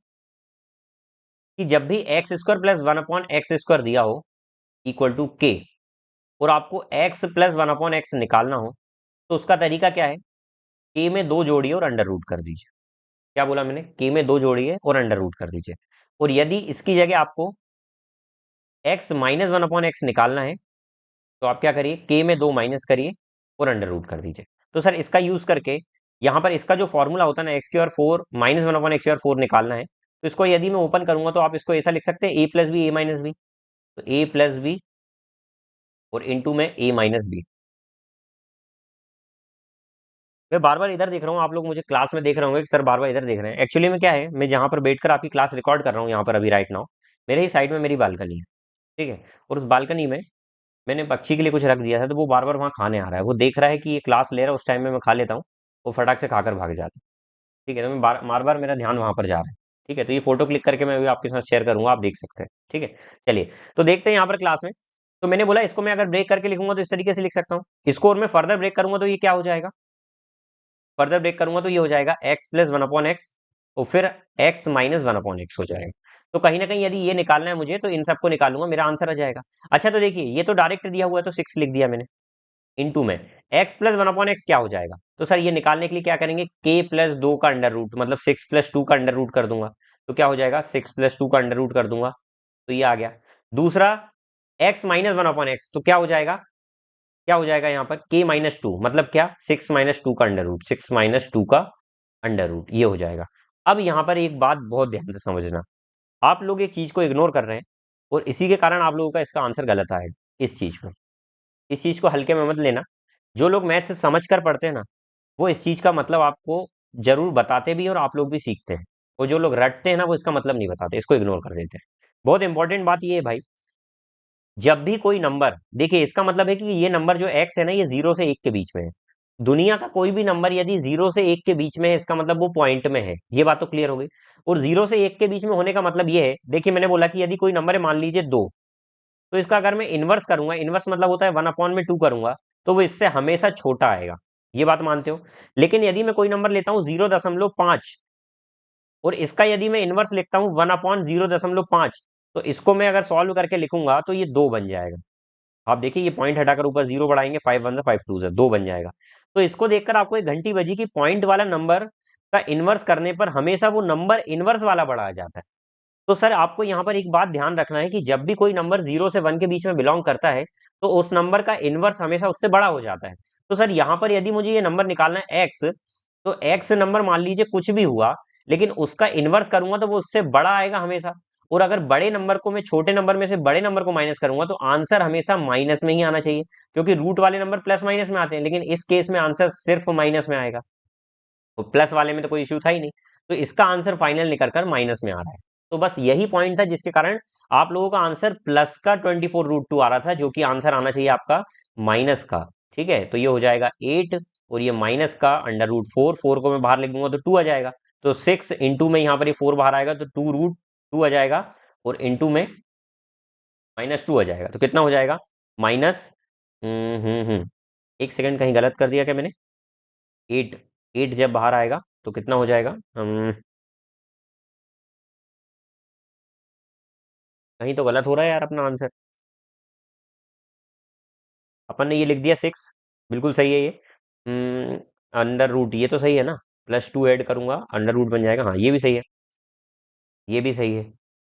Speaker 1: कि जब भी एक्स स्क्वायर प्लस 1/x² दिया हो इक्वल टू के, और आपको x प्लस 1/x निकालना हो, तो उसका तरीका क्या है? के में 2 जोड़िए और अंडर रूट कर दीजिए। क्या बोला मैंने, के में 2 जोड़िए और अंडर रूट कर दीजिए। और यदि इसकी जगह आपको x minus one upon x निकालना है तो आप क्या करिए, के में 2 माइनस करिए और अंडर रूट कर दीजिए। तो सर इसका यूज करके यहाँ पर इसका जो फॉर्मूला होता है ना, एक्स की और 4 माइनस वन अपॉन एक्स की और 4 निकालना है, तो इसको यदि मैं ओपन करूंगा तो आप इसको ऐसा लिख सकते हैं, ए प्लस बी ए माइनस बी। तो ए प्लस बी और इंटू में ए माइनस बी। मैं बार बार इधर देख रहा हूँ, आप लोग मुझे क्लास में देख रहे होंगे कि सर बार बार इधर देख रहे हैं। एक्चुअली में क्या है, मैं जहाँ पर बैठकर आपकी क्लास रिकॉर्ड कर रहा हूँ यहाँ पर अभी राइट नाउ, मेरे ही साइड में मेरी बालकनी है, ठीक है। और उस बालकनी में मैंने पक्षी के लिए कुछ रख दिया था, तो वो बार बार वहाँ खाने आ रहा है। वो देख रहा है कि ये क्लास ले रहा है, उस टाइम में मैं खा लेता हूँ, वो फटाक से खाकर भाग जाता है, ठीक है। तो मैं बार बार मेरा ध्यान वहां पर जा रहा है, ठीक है। तो ये फोटो क्लिक करके मैं अभी आपके साथ शेयर करूंगा, आप देख सकते हैं, ठीक है। चलिए, तो देखते हैं यहाँ पर क्लास में। तो मैंने बोला इसको मैं अगर ब्रेक करके लिखूंगा तो इस तरीके से लिख सकता हूँ, इसको और मैं फर्दर ब्रेक करूंगा तो ये क्या हो जाएगा, फर्दर ब्रेक करूंगा तो ये हो जाएगा x plus one upon x और फिर x minus one upon x हो जाएगा। तो कहीं ना कहीं यदि ये निकालना है मुझे तो इन सबको निकालूंगा, मेरा आंसर आ जाएगा। अच्छा, तो देखिए ये तो डायरेक्ट दिया हुआ है तो 6 लिख दिया मैंने, इनटू में x plus one upon x क्या हो जाएगा। तो सर ये निकालने के लिए क्या करेंगे, के प्लस 2 का अंडर रूट, मतलब 6 प्लस 2 का अंडर रूट कर दूंगा। तो क्या हो जाएगा, 6 प्लस 2 का अंडर रूट कर दूंगा, तो ये आ गया। दूसरा, x minus one upon x, तो क्या हो जाएगा, क्या हो जाएगा यहाँ पर के माइनस 2, मतलब क्या, 6 माइनस 2 का अंडर रूट, 6 माइनस 2 का अंडर रूट, ये हो जाएगा। अब यहाँ पर एक बात बहुत ध्यान से समझना, आप लोग एक चीज को इग्नोर कर रहे हैं और इसी के कारण आप लोगों का इसका आंसर गलत आएगा। इस चीज में, इस चीज को हल्के में मत लेना। जो लोग मैथ से समझ कर पढ़ते हैं ना, वो इस चीज का मतलब आपको जरूर बताते भी हैं और आप लोग भी सीखते हैं। और जो लोग रटते हैं ना, वो इसका मतलब नहीं बताते, इसको इग्नोर कर देते हैं। बहुत इंपॉर्टेंट बात ये है भाई, जब भी कोई नंबर, देखिए इसका मतलब है कि ये नंबर जो एक्स है ना, ये 0 से 1 के बीच में है। दुनिया का कोई भी नंबर यदि 0 से 1 के बीच में है, इसका मतलब वो पॉइंट में है। ये बात तो क्लियर हो गई। और 0 से 1 के बीच में होने का मतलब ये है, देखिए मैंने बोला कि यदि कोई नंबर है, मान लीजिए 2, तो इसका अगर मैं इनवर्स करूंगा, इनवर्स मतलब होता है 1/2 करूंगा, तो वो इससे हमेशा छोटा आएगा। ये बात मानते हो। लेकिन यदि मैं कोई नंबर लेता हूं 0.5 और इसका यदि मैं इनवर्स लिखता हूं 1/0.5, तो इसको मैं अगर सॉल्व करके लिखूंगा तो ये 2 बन जाएगा। आप देखिए, ये पॉइंट हटाकर ऊपर 0 बढ़ाएंगे, 5 1 5 2 2 बन जाएगा। तो इसको देखकर आपको एक घंटी बजी कि पॉइंट वाला नंबर का इनवर्स करने पर हमेशा वो नंबर इनवर्स वाला बड़ा आ जाता है। तो सर आपको यहाँ पर एक बात ध्यान रखना है कि जब भी कोई नंबर 0 से 1 के बीच में बिलोंग करता है, तो उस नंबर का इनवर्स हमेशा उससे बड़ा हो जाता है। तो सर यहाँ पर यदि मुझे ये नंबर निकालना है एक्स, तो एक्स नंबर मान लीजिए कुछ भी हुआ, लेकिन उसका इनवर्स करूंगा तो वो उससे बड़ा आएगा हमेशा। और अगर बड़े नंबर को मैं छोटे नंबर में से बड़े नंबर को माइनस करूंगा तो आंसर हमेशा माइनस में ही आना चाहिए, क्योंकि रूट वाले नंबर प्लस माइनस में आते हैं, लेकिन इस केस में आंसर सिर्फ माइनस में आएगा। तो प्लस वाले में तो कोई इश्यू था ही नहीं, तो इसका आंसर फाइनल निकल कर माइनस में आ रहा है। तो बस यही पॉइंट था जिसके कारण आप लोगों का आंसर प्लस का 24√2 आ रहा था, जो कि आंसर आना चाहिए आपका माइनस का। ठीक है, तो ये हो जाएगा 8 और ये माइनस का अंडर रूट 4, 4 को मैं बाहर लिख दूंगा तो 2 आ जाएगा। तो 6 इंटू में यहाँ पर ये 4 बाहर आएगा तो 2√2 आ जाएगा, और इंटू में -2 आ जाएगा, तो कितना हो जाएगा, माइनस, एक सेकंड, कहीं गलत कर दिया क्या मैंने, 8, 8 जब बाहर आएगा तो कितना हो जाएगा, कहीं तो गलत हो रहा है यार अपना आंसर। अपन ने ये लिख दिया 6, बिल्कुल सही है ये। अंडर रूट, ये तो सही है ना, +2 ऐड करूंगा अंडर रूट बन जाएगा, हाँ ये भी सही है, ये भी सही है।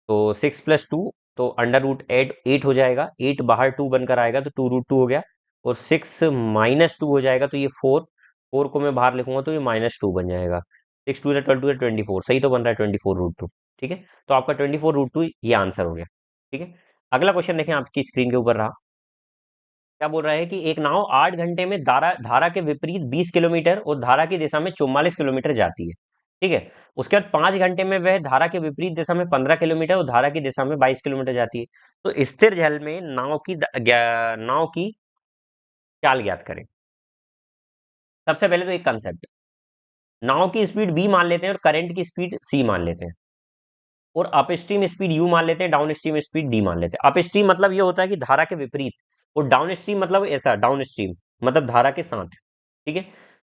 Speaker 1: तो 6 + 2, तो अंडर रूट 8 हो जाएगा, 8 बाहर 2 बनकर आएगा तो 2√2 हो गया, और 6 -2 हो जाएगा तो ये 4, 4 को मैं बाहर लिखूंगा तो ये -2 बन जाएगा। 6 2 = 12 = 24, सही तो बन रहा है 24√2। ठीक है, तो आपका 24√2 ये आंसर हो गया। ठीक है, अगला क्वेश्चन देखें, आपकी स्क्रीन के ऊपर रहा। क्या बोल रहा है कि एक नाव 8 घंटे में धारा धारा के विपरीत 20 किलोमीटर और धारा की दिशा में 44 किलोमीटर जाती है। ठीक है, उसके बाद 5 घंटे में वह धारा के विपरीत दिशा में 15 किलोमीटर और धारा की दिशा में 22 किलोमीटर जाती है। तो स्थिर जल में नाव की चाल ज्ञात करें। सबसे पहले तो एक कंसेप्ट, नाव की स्पीड बी मान लेते हैं और करंट की स्पीड सी मान लेते हैं, और अपस्ट्रीम स्पीड यू मान लेते हैं, डाउन स्ट्रीम स्पीड डी मान लेते हैं। अपस्ट्रीम मतलब ये होता है कि धारा के विपरीत, और डाउन स्ट्रीम मतलब ऐसा, डाउन स्ट्रीम मतलब धारा के साथ। ठीक है,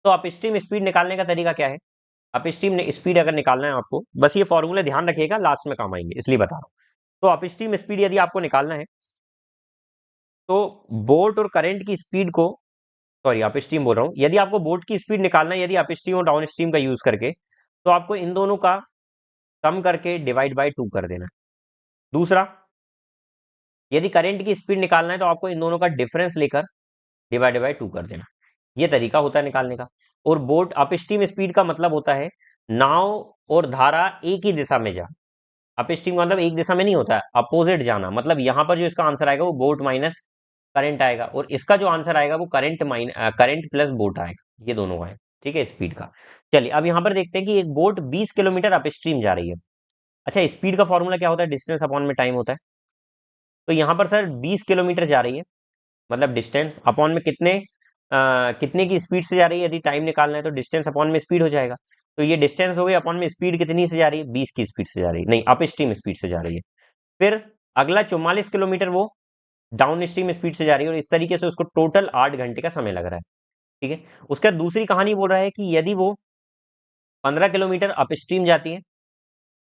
Speaker 1: तो अपस्ट्रीम स्पीड निकालने का तरीका क्या है, अपस्ट्रीम स्पीड अगर निकालना है आपको, बस ये फॉर्मूले ध्यान रखिएगा, लास्ट में काम आएंगे इसलिए बता रहा हूं। तो अपस्ट्रीम स्पीड यदि आपको निकालना है, तो बोट और करंट की स्पीड को, सॉरी अपस्ट्रीम बोल रहा हूं, यदि आपको बोट की स्पीड निकालना है, यदि अपस्ट्रीम और डाउन स्ट्रीम का यूज करके, तो आपको इन दोनों का सम करके डिवाइड बाय 2 कर देना है। दूसरा, यदि करंट की स्पीड निकालना है तो आपको इन दोनों का डिफरेंस लेकर डिवाइड बाय 2 कर देना। ये तरीका होता है निकालने का। और बोट अपस्ट्रीम स्पीड का मतलब होता है नाव और धारा एक ही दिशा में जा। अपस्ट्रीम का मतलब एक दिशा में नहीं होता है, अपोजिट जाना। मतलब यहाँ पर जो इसका आंसर आएगा वो बोट माइनस करंट आएगा, और इसका जो आंसर आएगा वो करंट प्लस बोट आएगा। ये दोनों आए, ठीक है, स्पीड का। चलिए अब यहाँ पर देखते हैं कि एक बोट 20 किलोमीटर अपस्ट्रीम जा रही है। अच्छा, स्पीड का फॉर्मूला क्या होता है? डिस्टेंस अपॉन में टाइम होता है। तो यहाँ पर सर 20 किलोमीटर जा रही है, मतलब डिस्टेंस अपॉन में कितने की स्पीड से जा रही है। यदि टाइम निकालना है तो डिस्टेंस अपॉन में स्पीड हो जाएगा। तो ये डिस्टेंस हो गई, अपॉन में स्पीड कितनी से जा रही है? 20 की स्पीड से जा रही है, नहीं अप स्ट्रीम स्पीड से जा रही है। फिर अगला 44 किलोमीटर वो डाउन स्ट्रीम स्पीड से जा रही है, और इस तरीके से उसको टोटल 8 घंटे का समय लग रहा है। ठीक है। उसके बाद दूसरी कहानी बोल रहा है कि यदि वो 15 किलोमीटर अप स्ट्रीम जाती है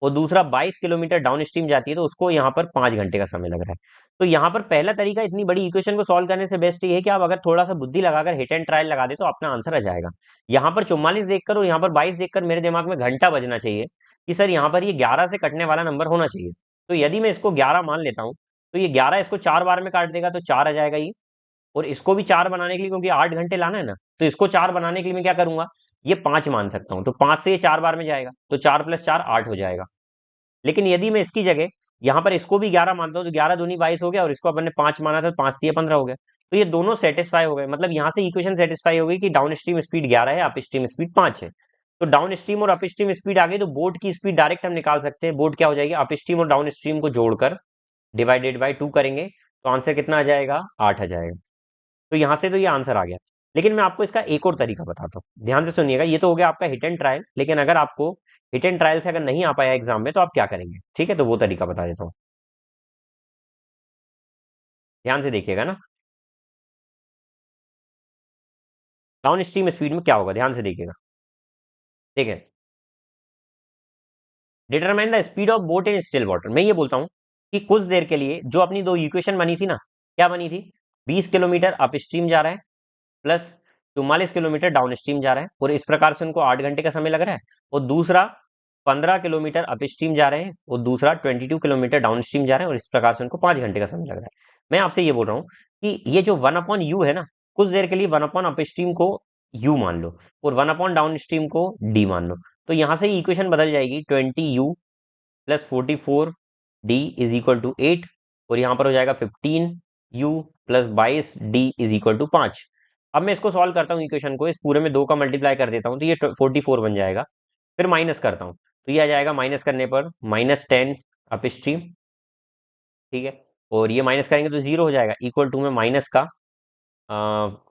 Speaker 1: और दूसरा 22 किलोमीटर डाउन स्ट्रीम जाती है, तो उसको यहाँ पर 5 घंटे का समय लग रहा है। तो यहाँ पर पहला तरीका, इतनी बड़ी इक्वेशन को सॉल्व करने से बेस्ट ये है कि आप अगर थोड़ा सा बुद्धि लगाकर हिट एंड ट्रायल लगा दे तो अपना आंसर आ जाएगा। यहाँ पर 44 देखकर और यहाँ पर 22 देखकर मेरे दिमाग में घंटा बजना चाहिए कि सर यहाँ पर ये 11 से कटने वाला नंबर होना चाहिए। तो यदि मैं इसको 11 मान लेता हूँ तो ये 11 इसको 4 बार में काट देगा, तो 4 आ जाएगा ये। और इसको भी 4 बनाने के लिए, क्योंकि 8 घंटे लाना है ना, तो इसको 4 बनाने के लिए मैं क्या करूंगा, ये 5 मान सकता हूँ। तो 5 से ये 4 बार में जाएगा, तो 4 + 4 8 हो जाएगा। लेकिन यदि मैं इसकी जगह यहाँ पर इसको भी 11 मानता हूँ तो 11 दूनी 22 हो गया, और इसको अपन ने 5 माना था तो 5 से 15 हो गया। तो ये दोनों सेटिस्फाई हो गए। मतलब यहाँ से इक्वेशन सेटिस्फाई हो गई कि डाउन स्ट्रीम स्पीड 11 है, अप स्ट्रीम स्पीड 5 है। तो डाउन स्ट्रीम और अप स्ट्रीम स्पीड आ गई, तो बोट की स्पीड डायरेक्ट हम निकाल सकते हैं। बोट क्या हो जाएगी, अप स्ट्रीम और डाउन स्ट्रीम को जोड़कर डिवाइडेड बाय 2 करेंगे तो आंसर कितना आ जाएगा, 8 आ जाएगा। तो यहाँ से तो ये आंसर आ गया। लेकिन मैं आपको इसका एक और तरीका बताता हूँ, ध्यान से सुनिएगा। ये तो हो गया आपका हिट एंड ट्रायल, लेकिन अगर आपको हिट एंड ट्रायल से अगर नहीं आ पाया एग्जाम में तो आप क्या करेंगे, ठीक है? तो वो तरीका बता देता हूँ, ध्यान से देखिएगा ना। डाउन स्ट्रीम स्पीड में क्या होगा, ध्यान से देखिएगा। ठीक है, determine the speed of boat in still water. मैं ये बोलता हूँ कि कुछ देर के लिए जो अपनी दो इक्वेशन बनी थी ना, क्या बनी थी? 20 किलोमीटर अप स्ट्रीम जा रहा है प्लस 44 किलोमीटर डाउन स्ट्रीम जा रहा है, और इस प्रकार से उनको 8 घंटे का समय लग रहा है। और दूसरा 15 किलोमीटर अप स्ट्रीम जा रहे हैं और दूसरा 22 किलोमीटर डाउन स्ट्रीम जा रहे हैं, और इस प्रकार से उनको 5 घंटे का समय लग रहा है। मैं आपसे ये बोल रहा हूँ कि ये जो 1/u है ना, कुछ देर के लिए 1/ अप स्ट्रीम को u मान लो और 1/ डाउन स्ट्रीम को d मान लो। तो यहां से इक्वेशन बदल जाएगी, 20u plus 44d is equal to 8, और यहाँ पर हो जाएगा 15u plus 22d is equal to 5। अब मैं इसको सॉल्व करता हूँ इक्वेशन को, इस पूरे में 2 का मल्टीप्लाई कर देता हूँ तो ये 44 बन जाएगा। फिर माइनस करता हूँ तो ये आ जाएगा, माइनस करने पर -10 अप स्ट्रीम, ठीक है। और ये माइनस करेंगे तो जीरो हो जाएगा, इक्वल टू में माइनस का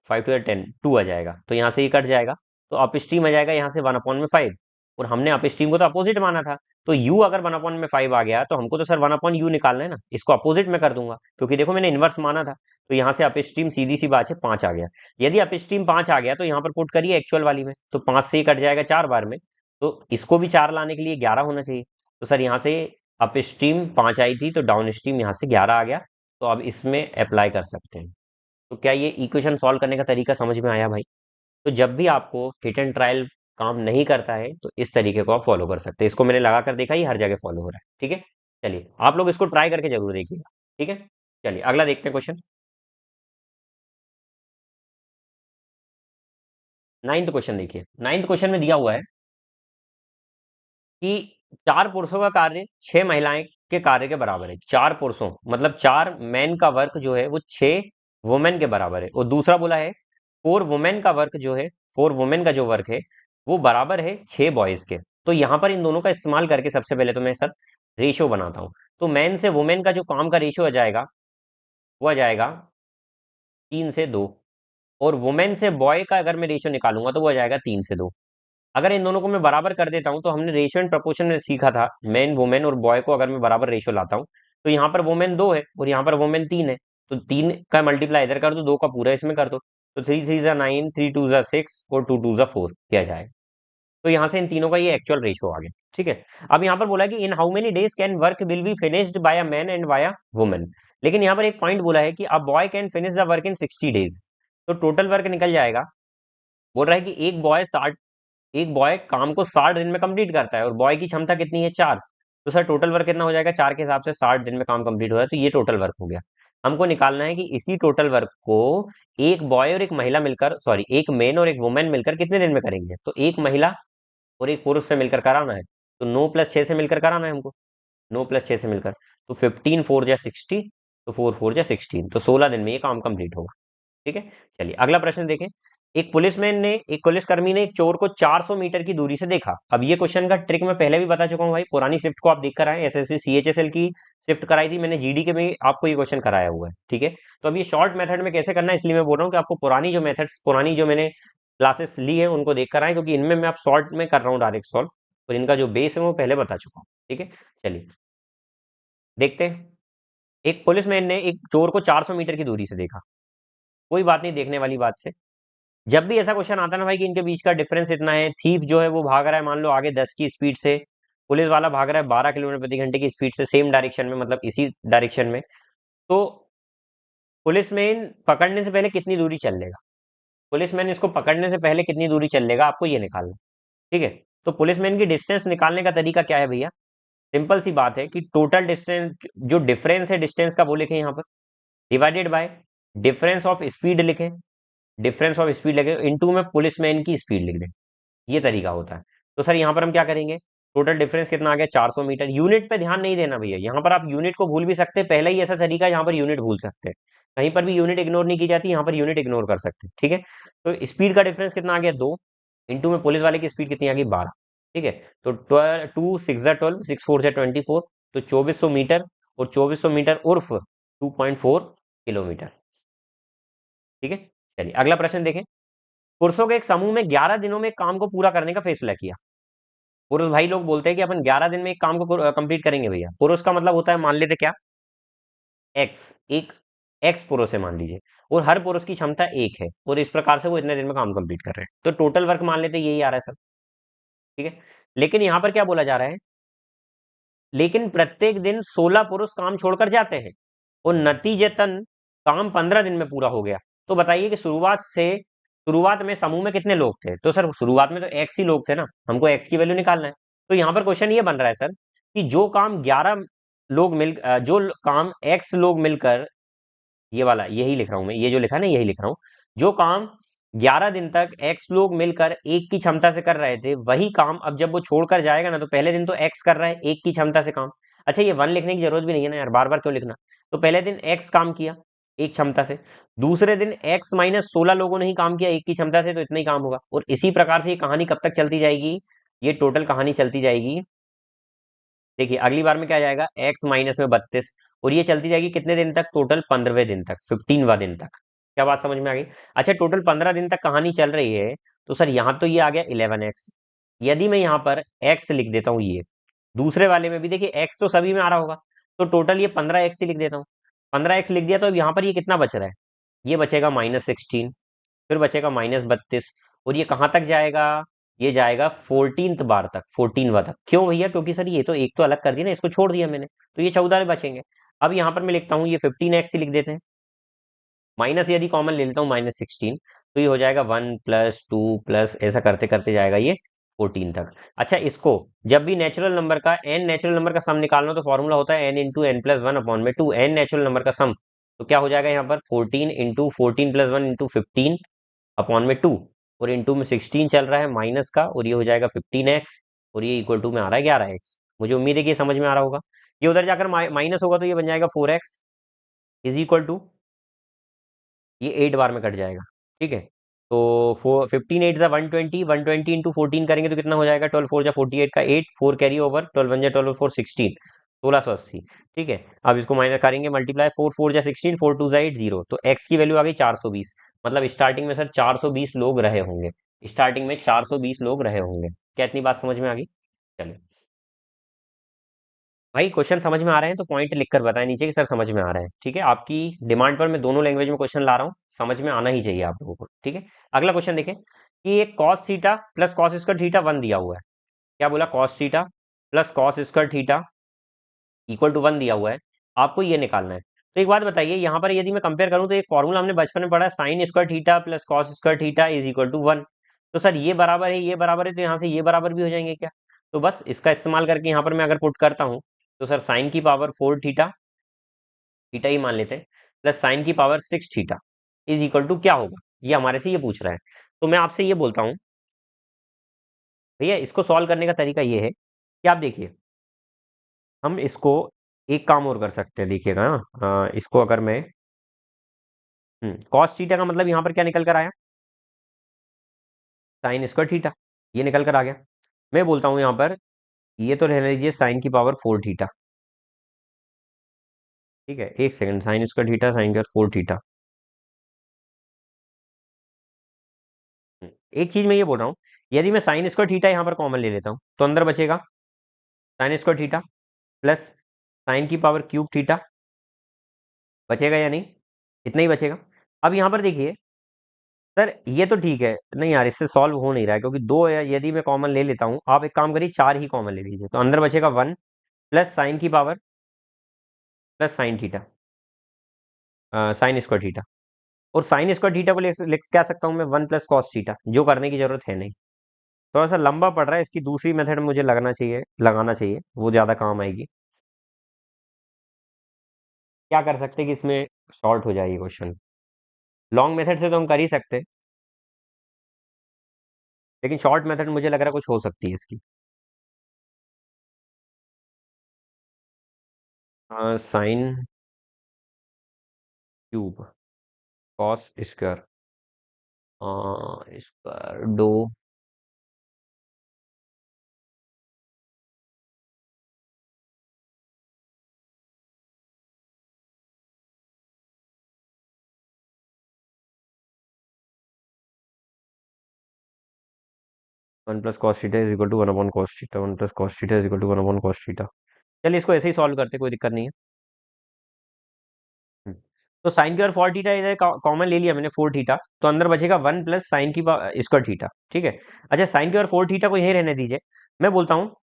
Speaker 1: 5 to 10 2 आ जाएगा, तो यहाँ से ये कट जाएगा। तो अप स्ट्रीम आ जाएगा यहाँ से 1/5, और हमने अप स्ट्रीम को तो अपोजिट माना था। तो u अगर 1/5 आ गया तो हमको तो सर 1/u निकालना है ना, इसको अपोजिट में कर दूंगा क्योंकि देखो मैंने इनवर्स माना था। तो यहाँ से अप स्ट्रीम सीधी सी बात है 5 आ गया। यदि अप स्ट्रीम 5 आ गया तो यहाँ पर पुट करिए एक्चुअल वाली में, तो 5 से ही कट जाएगा 4 बार में, तो इसको भी 4 लाने के लिए 11 होना चाहिए। तो सर यहाँ से अप स्ट्रीम 5 आई थी तो डाउन स्ट्रीम यहाँ से 11 आ गया, तो अब इसमें अप्लाई कर सकते हैं। तो क्या ये इक्वेशन सॉल्व करने का तरीका समझ में आया भाई? तो जब भी आपको हिट एंड ट्रायल काम नहीं करता है तो इस तरीके को आप फॉलो कर सकते हैं। इसको मैंने लगा कर देखा, ये हर जगह फॉलो हो रहा है, ठीक है। चलिए आप लोग इसको ट्राई करके जरूर देखिएगा, ठीक है। चलिए अगला देखते हैं क्वेश्चन। 9th क्वेश्चन देखिए। 9th क्वेश्चन में दिया हुआ है कि 4 पुरुषों का कार्य 6 महिलाएं के कार्य के बराबर है। 4 पुरुषों मतलब 4 मैन का वर्क जो है वो 6 वुमेन के बराबर है। और दूसरा बोला है 4 वुमेन का वर्क जो है, 4 वुमेन का जो वर्क है वो बराबर है 6 बॉयज के। तो यहाँ पर इन दोनों का इस्तेमाल करके सबसे पहले तो मैं सर रेशियो बनाता हूँ। तो मैन से वुमेन का जो काम का रेशियो आ जाएगा वो आ जाएगा 3 से 2, और वुमेन से बॉय का अगर मैं रेशियो निकालूंगा तो वो आ जाएगा 3 से 2। अगर इन दोनों को मैं बराबर कर देता हूं तो हमने रेशियो एंड प्रोपोर्शन में सीखा था, मेन वुमेन और बॉय को अगर मैं बराबर रेशियो लाता हूं तो यहाँ पर वुमेन 2 है और यहाँ पर वुमेन 3 है, तो 3 का मल्टीप्लाई इधर कर दो, 2 का पूरा इसमें कर दो। तो 3 3 9, 3 2 6 और 2 2 4 किया जाए। तो यहाँ से इन तीनों का ये एक्चुअल रेशियो आ गया, ठीक है। अब यहाँ पर बोला कि in how many days can work will be finished by a man and by a woman. लेकिन यहाँ पर एक पॉइंट बोला है कि a boy can finish the work in 60 days. तो टोटल वर्क निकल जाएगा, बोल रहा है कि एक बॉय 60 एक बॉय काम को 60 दिन में कंप्लीट करता है और बॉय की क्षमता कितनी है 4, तो सर टोटल वर्क कितना हो जाएगा 4 के हिसाब से 60 दिन में काम कंप्लीट हो रहा है, तो ये टोटल वर्क हो गया। हमको निकालना है कि इसी टोटल वर्क को एक बॉय और एक महिला मिलकर, सॉरी एक मेन और एक वुमेन मिलकर कितने दिन में करेंगे, तो एक महिला और एक पुरुष से मिलकर कराना है, तो 9 + 6 से मिलकर कराना है हमको, 9 + 6 से मिलकर, तो 15 4 जा 60, तो 4 4 जा 16, तो 16 दिन में ये काम कंप्लीट होगा। ठीक है, चलिए अगला प्रश्न देखें। एक पुलिसकर्मी ने एक चोर को 400 मीटर की दूरी से देखा। अब ये क्वेश्चन का ट्रिक मैं पहले भी बता चुका हूँ भाई, पुरानी शिफ्ट को आप देख कर आए, एसएससी सीएचएसएल की शिफ्ट कराई थी मैंने, जीडी के में आपको ये क्वेश्चन कराया हुआ है। ठीक है, तो अब ये शॉर्ट मेथड में कैसे करना है, इसलिए मैं बोल रहा हूँ कि आपको पुरानी जो मैंने क्लासेस ली है उनको देख कर आए, क्योंकि इनमें मैं आप शॉर्ट में कर रहा हूँ डायरेक्ट सॉल्व, और इनका जो बेस है वो पहले बता चुका हूँ। ठीक है, चलिए देखते हैं। एक पुलिसमैन ने एक चोर को 400 मीटर की दूरी से देखा। कोई बात नहीं, देखने वाली बात से जब भी ऐसा क्वेश्चन आता है ना भाई कि इनके बीच का डिफरेंस इतना है, थीफ जो है वो भाग रहा है मान लो आगे 10 की स्पीड से, पुलिस वाला भाग रहा है 12 किलोमीटर प्रति घंटे की स्पीड से, सेम डायरेक्शन में, मतलब इसी डायरेक्शन में, तो पुलिसमैन पकड़ने से पहले कितनी दूरी चल लेगा, पुलिसमैन इसको पकड़ने से पहले कितनी दूरी चल लेगा, आपको ये निकालना। ठीक है, तो पुलिसमैन की डिस्टेंस निकालने का तरीका क्या है भैया, सिंपल सी बात है कि टोटल डिस्टेंस, जो डिफरेंस है डिस्टेंस का वो लिखें यहाँ पर, divided by difference of speed लिखें, डिफरेंस ऑफ स्पीड लिखें इनटू में पुलिसमैन की स्पीड लिख दें, ये तरीका होता है। तो सर यहाँ पर हम क्या करेंगे, टोटल डिफरेंस कितना आ गया 400 मीटर, यूनिट पे ध्यान नहीं देना भैया, यहाँ पर आप यूनिट को भूल भी सकते हैं, पहले ही ऐसा तरीका है यहाँ पर यूनिट भूल सकते हैं, कहीं पर भी यूनिट इग्नोर नहीं की जाती, यहाँ पर यूनिट इग्नोर कर सकते हैं। ठीक है, तो स्पीड का डिफरेंस कितना आ गया 2, इंटू में पुलिस वाले की स्पीड कितनी आ गई 12। ठीक है, तो 2 6 12 6 4 24, तो 2400 मीटर, और 2400 मीटर उर्फ 2.4 किलोमीटर। ठीक है, चलिए अगला प्रश्न देखें। पुरुषों के एक समूह में 11 दिनों में एक काम को पूरा करने का फैसला किया। पुरुष भाई लोग बोलते हैं कि अपन 11 दिन में एक काम को कंप्लीट करेंगे भैया, पुरुष का मतलब होता है मान लेते क्या, एक्स, एक एक्स पुरुष है मान लीजिए, और हर पुरुष की क्षमता एक है, और इस प्रकार से वो इतने दिन में काम कंप्लीट कर रहे हैं, तो टोटल वर्क मान लेते यही आ रहा है सर। ठीक है, लेकिन यहां पर क्या बोला जा रहा है, लेकिन प्रत्येक दिन 16 पुरुष काम छोड़कर जाते हैं और नतीजतन काम 15 दिन में पूरा हो गया। तो बताइए कि शुरुआत में समूह में कितने लोग थे, तो सर शुरुआत में तो एक्स ही लोग थे ना, हमको एक्स की वैल्यू निकालना है। तो यहाँ पर क्वेश्चन ये बन रहा है सर कि जो काम एक्स लोग मिलकर, ये वाला यही लिख रहा हूं मैं, ये जो लिखा है ना यही लिख रहा हूं, जो काम 11 दिन तक एक्स लोग मिलकर एक की क्षमता से कर रहे थे, वही काम अब जब वो छोड़कर जाएगा ना, तो पहले दिन तो एक्स कर रहा है एक की क्षमता से काम, अच्छा ये 1 लिखने की जरूरत भी नहीं है ना यार, बार बार क्यों लिखना, तो पहले दिन एक्स काम किया एक क्षमता से, दूसरे दिन एक्स माइनस 16 लोगों ने ही काम किया एक की क्षमता से, तो इतना ही काम होगा, और इसी प्रकार से ये कहानी कब तक चलती जाएगी, ये टोटल कहानी चलती जाएगी, देखिए अगली बार में क्या जाएगा एक्स माइनस में 32, और ये चलती जाएगी कितने दिन तक, टोटल 15वें दिन तक, 15वां दिन तक। क्या बात समझ में आ गई, अच्छा टोटल 15 दिन तक कहानी चल रही है, तो सर यहाँ तो ये आ गया 11x, यदि मैं यहाँ पर x लिख देता हूँ, ये दूसरे वाले में भी देखिए x तो सभी में आ रहा होगा, तो टोटल ये 15x ही लिख देता हूँ, 15x लिख दिया, तो अब यहाँ पर ये कितना बच रहा है, ये बचेगा -16, फिर बचेगा -32, और ये कहाँ तक जाएगा, ये जाएगा 14th बार तक, 14वां तक, क्यों भैया, क्योंकि सर ये तो एक तो अलग कर दिया ना, इसको छोड़ दिया मैंने, तो ये 14 बचेंगे। अब यहाँ पर मैं लिखता हूँ ये 15x ही लिख देते हैं, माइनस यदि कॉमन ले लेता हूँ -16, तो ये हो जाएगा 1 + 2 प्लस ऐसा करते करते जाएगा ये 14 तक। अच्छा इसको जब भी नेचुरल नंबर का n नेचुरल नंबर का सम निकालना हो, तो फॉर्मूला होता है n × n+1/2, n natural number का सम, तो क्या हो जाएगा यहाँ पर 14 × 14 + 1 × 15/2, और इंटू में 16 चल रहा है माइनस का, और ये हो जाएगा 15x, और ये इक्वल टू में आ रहा है 11x। मुझे उम्मीद है कि ये समझ में आ रहा होगा, ये उधर जाकर माइनस होगा तो ये बन जाएगा 4x इज इक्वल टू, ये 8 बार में कट जाएगा। ठीक है, तो 15 8 120, 120 इंटू 14 करेंगे तो कितना हो जाएगा, 12 4 48 का 8, 4 कैरी ओवर, 12 1 12 4 16, 1680। ठीक है, अब इसको माइनस करेंगे मल्टीप्लाई, 4 4 16, 4 2 8 0, तो x की वैल्यू आ गई 420, मतलब स्टार्टिंग में सर 420 लोग रहे होंगे, स्टार्टिंग में 420 लोग रहे होंगे। क्या इतनी बात समझ में आ गई, चलिए भाई क्वेश्चन समझ में आ रहे हैं तो पॉइंट लिखकर बताएं नीचे कि सर समझ में आ रहे हैं। ठीक है, आपकी डिमांड पर मैं दोनों लैंग्वेज में क्वेश्चन ला रहा हूँ, समझ में आना ही चाहिए आप लोगों को। ठीक है, अगला क्वेश्चन देखें कि एक cos theta plus cos square theta 1 दिया हुआ है, क्या बोला, cos theta plus cos square theta equal to 1 दिया हुआ है, आपको ये निकालना है। तो एक बात बताइए, यहाँ पर यदि मैं कंपेयर करूं तो एक फॉर्मूला हमने बचपन में पढ़ा, sine square theta plus cos square theta is equal to 1, तो सर ये बराबर है, ये बराबर है, तो यहाँ से ये बराबर भी हो जाएंगे क्या? तो बस इसका इस्तेमाल करके यहाँ पर मैं अगर पुट करता हूँ, तो सर साइन की पावर 4 थीटा, थीटा ही मान लेते हैं, प्लस साइन की power 6 theta is equal to क्या होगा, ये हमारे से ये पूछ रहा है। तो मैं आपसे ये बोलता हूँ भैया, इसको सॉल्व करने का तरीका ये है कि आप देखिए, हम इसको एक काम और कर सकते हैं, देखिएगा ना, इसको अगर मैं कॉस थीटा का मतलब यहाँ पर क्या निकल कर आया, साइन स्क्वायर थीटा, ये निकल कर आ गया। मैं बोलता हूँ यहाँ पर, ये तो रहने दीजिए साइन की पावर 4 थीटा, ठीक है, एक second, sign square theta, sine square 4 theta. एक चीज मैं ये बोल रहा हूँ, यदि मैं साइन स्क्वायर थीटा यहाँ पर कॉमन ले लेता हूँ, तो अंदर बचेगा sine square theta plus sine की पावर क्यूब थीटा, बचेगा या नहीं? इतना ही बचेगा। अब यहाँ पर देखिए सर, ये तो ठीक है, नहीं यार इससे सॉल्व हो नहीं रहा है, क्योंकि दो यदि मैं कॉमन ले लेता हूँ, आप एक काम करिए, चार ही कॉमन ले लीजिए, तो अंदर बचेगा 1 प्लस साइन की power plus sine theta, sine square theta. और साइन स्क्वायर थीटा को लिख लिख क्या सकता हूँ मैं, 1 प्लस कॉस थीटा, जो करने की जरूरत है नहीं। थोड़ा सा लंबा पड़ रहा है, इसकी दूसरी मेथड मुझे लगना चाहिए, लगाना चाहिए, वो ज्यादा काम आएगी। क्या कर सकते हैं कि इसमें शॉर्ट हो जाए ये क्वेश्चन? लॉन्ग मेथड से तो हम कर ही सकते हैं, लेकिन शॉर्ट मेथड मुझे लग रहा है कुछ हो सकती है इसकी। Sine cube cos square square दो 1 plus cos theta is equal to 1 upon cos theta, 1 plus cos theta is equal to 1 upon cos theta. चलिए इसको ऐसे ही सॉल्व करते, कोई दिक्कत नहीं है। हम्म, तो साइन की और 4 थीटा इधर कॉमन ले लिया मैंने, 4 थीटा, तो अंदर बचेगा 1 प्लस साइन की स्क्वायर थीटा, ठीक है। अच्छा, साइन की और 4 थीटा को यही रहने दीजिए। मैं बोलता हूँ,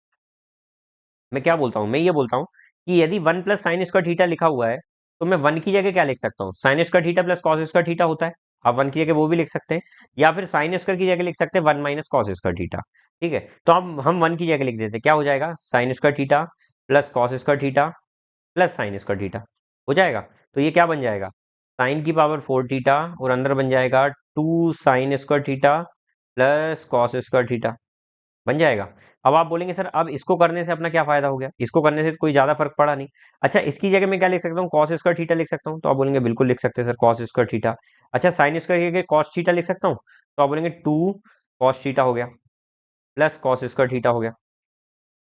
Speaker 1: मैं क्या बोलता हूँ, मैं ये बोलता हूँ कि यदि 1 प्लस साइन स्क्वायर थीटा लिखा हुआ है, तो मैं 1 की जगह क्या लिख सकता हूँ, sign square theta plus cos square theta होता है, आप 1 की जगह वो भी लिख सकते हैं, या फिर साइन स्क्वायर की जगह लिख सकते हैं 1 माइनस कॉस स्क्वायर थीटा, ठीक है। तो अब हम 1 की जगह लिख देते हैं, क्या हो जाएगा, sign square theta plus cos square theta plus sign square theta हो जाएगा। तो ये क्या बन जाएगा, साइन की पावर 4 थीटा, और अंदर बन जाएगा 2 sign square theta plus cos square theta, बन जाएगा। अब आप बोलेंगे सर, अब इसको करने से अपना क्या फायदा हो गया, इसको करने से तो कोई ज्यादा फर्क पड़ा नहीं। अच्छा, इसकी जगह मैं क्या लिख सकता हूँ, कॉस स्क्वायर थीटा लिख सकता हूँ, तो आप बोलेंगे बिल्कुल लिख सकते हैं सर, कॉस स्क्वायर थीटा। अच्छा, साइन स्क्वायर की जगह कॉस थीटा लिख सकता हूँ, तो आप बोलेंगे 2 कॉस थीटा हो गया प्लस कॉस स्क्वायर थीटा हो गया।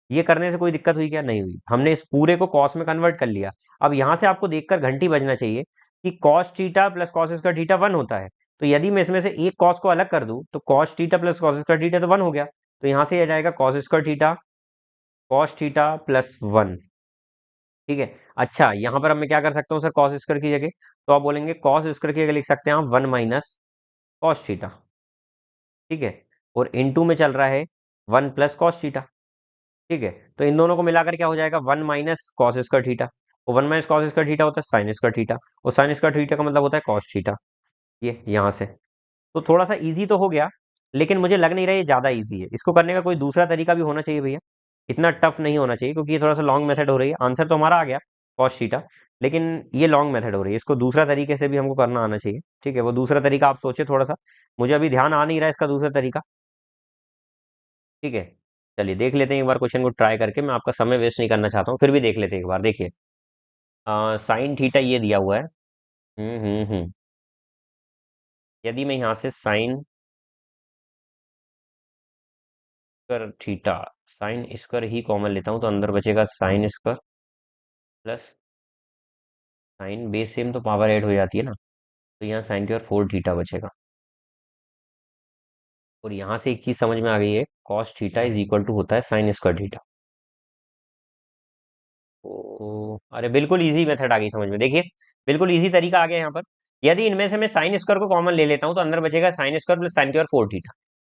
Speaker 1: ये करने से कोई दिक्कत हुई क्या? नहीं हुई, हमने इस पूरे को कॉस में कन्वर्ट कर लिया। अब यहां से आपको देखकर घंटी बजना चाहिए कि cos theta plus cos square theta 1 होता है। तो यदि मैं इसमें से एक कॉस को अलग कर दूं, तो cos theta plus cos square theta तो 1 हो गया, तो यहां से आ जाएगा cos square theta cos theta plus 1, ठीक है। अच्छा, यहां पर अब मैं क्या कर सकता हूँ सर, कॉस स्क्वायर की जगह, तो आप बोलेंगे कॉस स्क्वायर की जगह लिख सकते हैं आप 1 माइनस कॉस थीटा, ठीक है। और इनटू में चल रहा है 1 प्लस कॉस थीटा, ठीक है। तो इन दोनों को मिलाकर क्या हो जाएगा, 1 माइनस कॉस स्क्वायर थीटा, और 1 माइनस कॉस स्क्वायर थीटा होता है साइन स्क्वायर थीटा, और साइन स्क्वायर थीटा का मतलब होता है कॉस थीटा, ये यहां से। तो थोड़ा सा इजी तो हो गया, लेकिन मुझे लग नहीं रहा ये ज्यादा इजी है, इसको करने का कोई दूसरा तरीका भी होना चाहिए भैया, इतना टफ नहीं होना चाहिए, क्योंकि ये थोड़ा सा लॉन्ग मेथड हो रही है। आंसर तो हमारा आ गया कॉस थीटा, लेकिन ये लॉन्ग मेथड हो रही है, इसको दूसरा तरीके से भी हमको करना आना चाहिए, ठीक है। वो दूसरा तरीका आप सोचे थोड़ा सा, मुझे अभी ध्यान आ नहीं रहा है इसका दूसरा तरीका, ठीक है। चलिए देख लेते हैं एक बार क्वेश्चन को ट्राई करके, मैं आपका समय वेस्ट नहीं करना चाहता हूँ, फिर भी देख लेते हैं एक बार। देखिए, साइन थीटा ये दिया हुआ है, यदि मैं यहाँ से sine square theta, sine square ही कॉमन लेता हूँ, तो अंदर बचेगा sine square plus sine, base same तो पावर ऐड हो जाती है ना, तो यहाँ साइन स्क्वायर 4 थीटा बचेगा। और यहाँ से एक चीज समझ में आ गई है, cos theta is equal to होता है साइन स्क्वायर थीटा। ओ अरे, बिल्कुल इजी मेथड आ गई समझ में, देखिए बिल्कुल इजी तरीका आ गया यहाँ पर। यदि इनमें से मैं साइन स्क्वायर को कॉमन ले लेता हूँ, तो अंदर बचेगा sine square plus sine square 4 theta,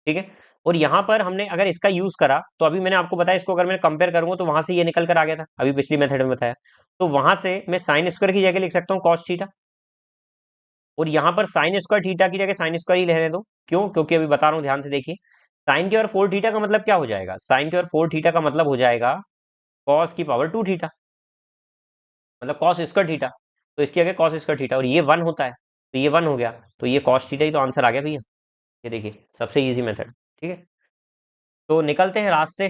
Speaker 1: ठीक है। और यहाँ पर हमने अगर इसका यूज करा, तो अभी मैंने आपको बताया, इसको अगर मैं कंपेयर करूंगा, तो वहां से ये निकल कर आ गया था, अभी पिछली मेथड में बताया। तो वहां से मैं साइन स्क्वायर की जगह लिख सकता हूँ कॉस थीटा, और यहाँ पर साइन स्क्वायर थीटा की जगह साइन स्क्वायर ही रहने दो। क्यों? क्योंकि अभी बता रहा हूँ, ध्यान से देखिए। साइन की और 4 थीटा का मतलब क्या हो जाएगा? साइन की और 4 थीटा का मतलब हो जाएगा कॉस की पावर 2 थीटा, मतलब कॉस स्क्वायर थीटा। तो इसकी जगह कॉस स्क्वायर थीटा, और ये 1 होता है, तो ये 1 हो गया, तो ये कॉस थीटा ही तो आंसर आ गया भैया। ये देखिए सबसे इजी मेथड। ठीक है, तो निकलते हैं रास्ते।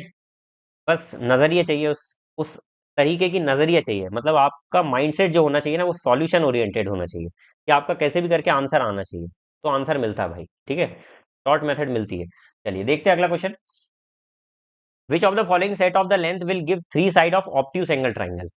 Speaker 1: बस नजरिया चाहिए, उस तरीके की नजरिया चाहिए, मतलब आपका माइंडसेट जो होना चाहिए ना, वो सॉल्यूशन ओरिएंटेड होना चाहिए, कि आपका कैसे भी करके आंसर आना चाहिए, तो आंसर मिलता है भाई। ठीक है, शॉर्ट मेथड मिलती है। चलिए देखते हैं अगला question. Which of the following set of the length will give 3 side of obtuse angle triangle?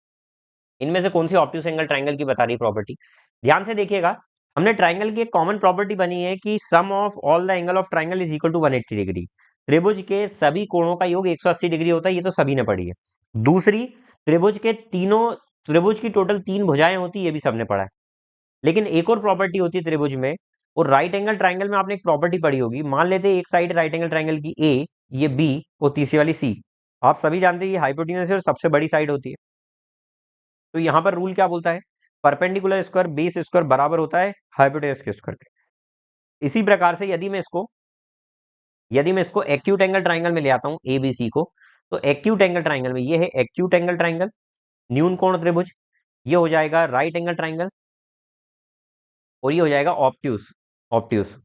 Speaker 1: इनमें से कौन सी ऑब्ट्यूज एंगल ट्राइंगल की बता रही प्रॉपर्टी? ध्यान से देखिएगा, हमने ट्राइंगल की एक कॉमन प्रॉपर्टी बनी है कि sum of all the angle of triangle is equal to 180 degree. त्रिभुज के सभी कोणों का योग 180 डिग्री होता है, ये तो सभी ने पढ़ी है। दूसरी, त्रिभुज की टोटल 3 भुजाएं होती है, ये भी सबने पढ़ा है। लेकिन एक और प्रॉपर्टी होती है त्रिभुज में, और राइट एंगल ट्राइंगल में आपने एक प्रॉपर्टी पढ़ी होगी। मान लेते हैं एक साइड राइट एंगल ट्राइंगल की ए, ये बी, और तीसरी वाली सी। आप सभी जानते हैं ये हाइपोटेन्यूज और सबसे बड़ी साइड होती है। तो यहाँ पर रूल क्या बोलता है? परपेंडिकुलर स्क्वायर बेस स्क्वायर बराबर होता है हाइपोटेन्यूज के स्क्वायर के। इसी प्रकार से यदि मैं इसको एक्यूट एंगल ट्राइंगल में ले आता हूं ए बी सी को, तो एक्यूट एंगल ट्राइंगल में ये है एक्यूट एंगल ट्राइंगल, न्यून कोण त्रिभुज, ये हो जाएगा राइट एंगल ट्राइंगल, और ये हो जाएगा ऑब्ट्यूज। ऑब्ट्यूज,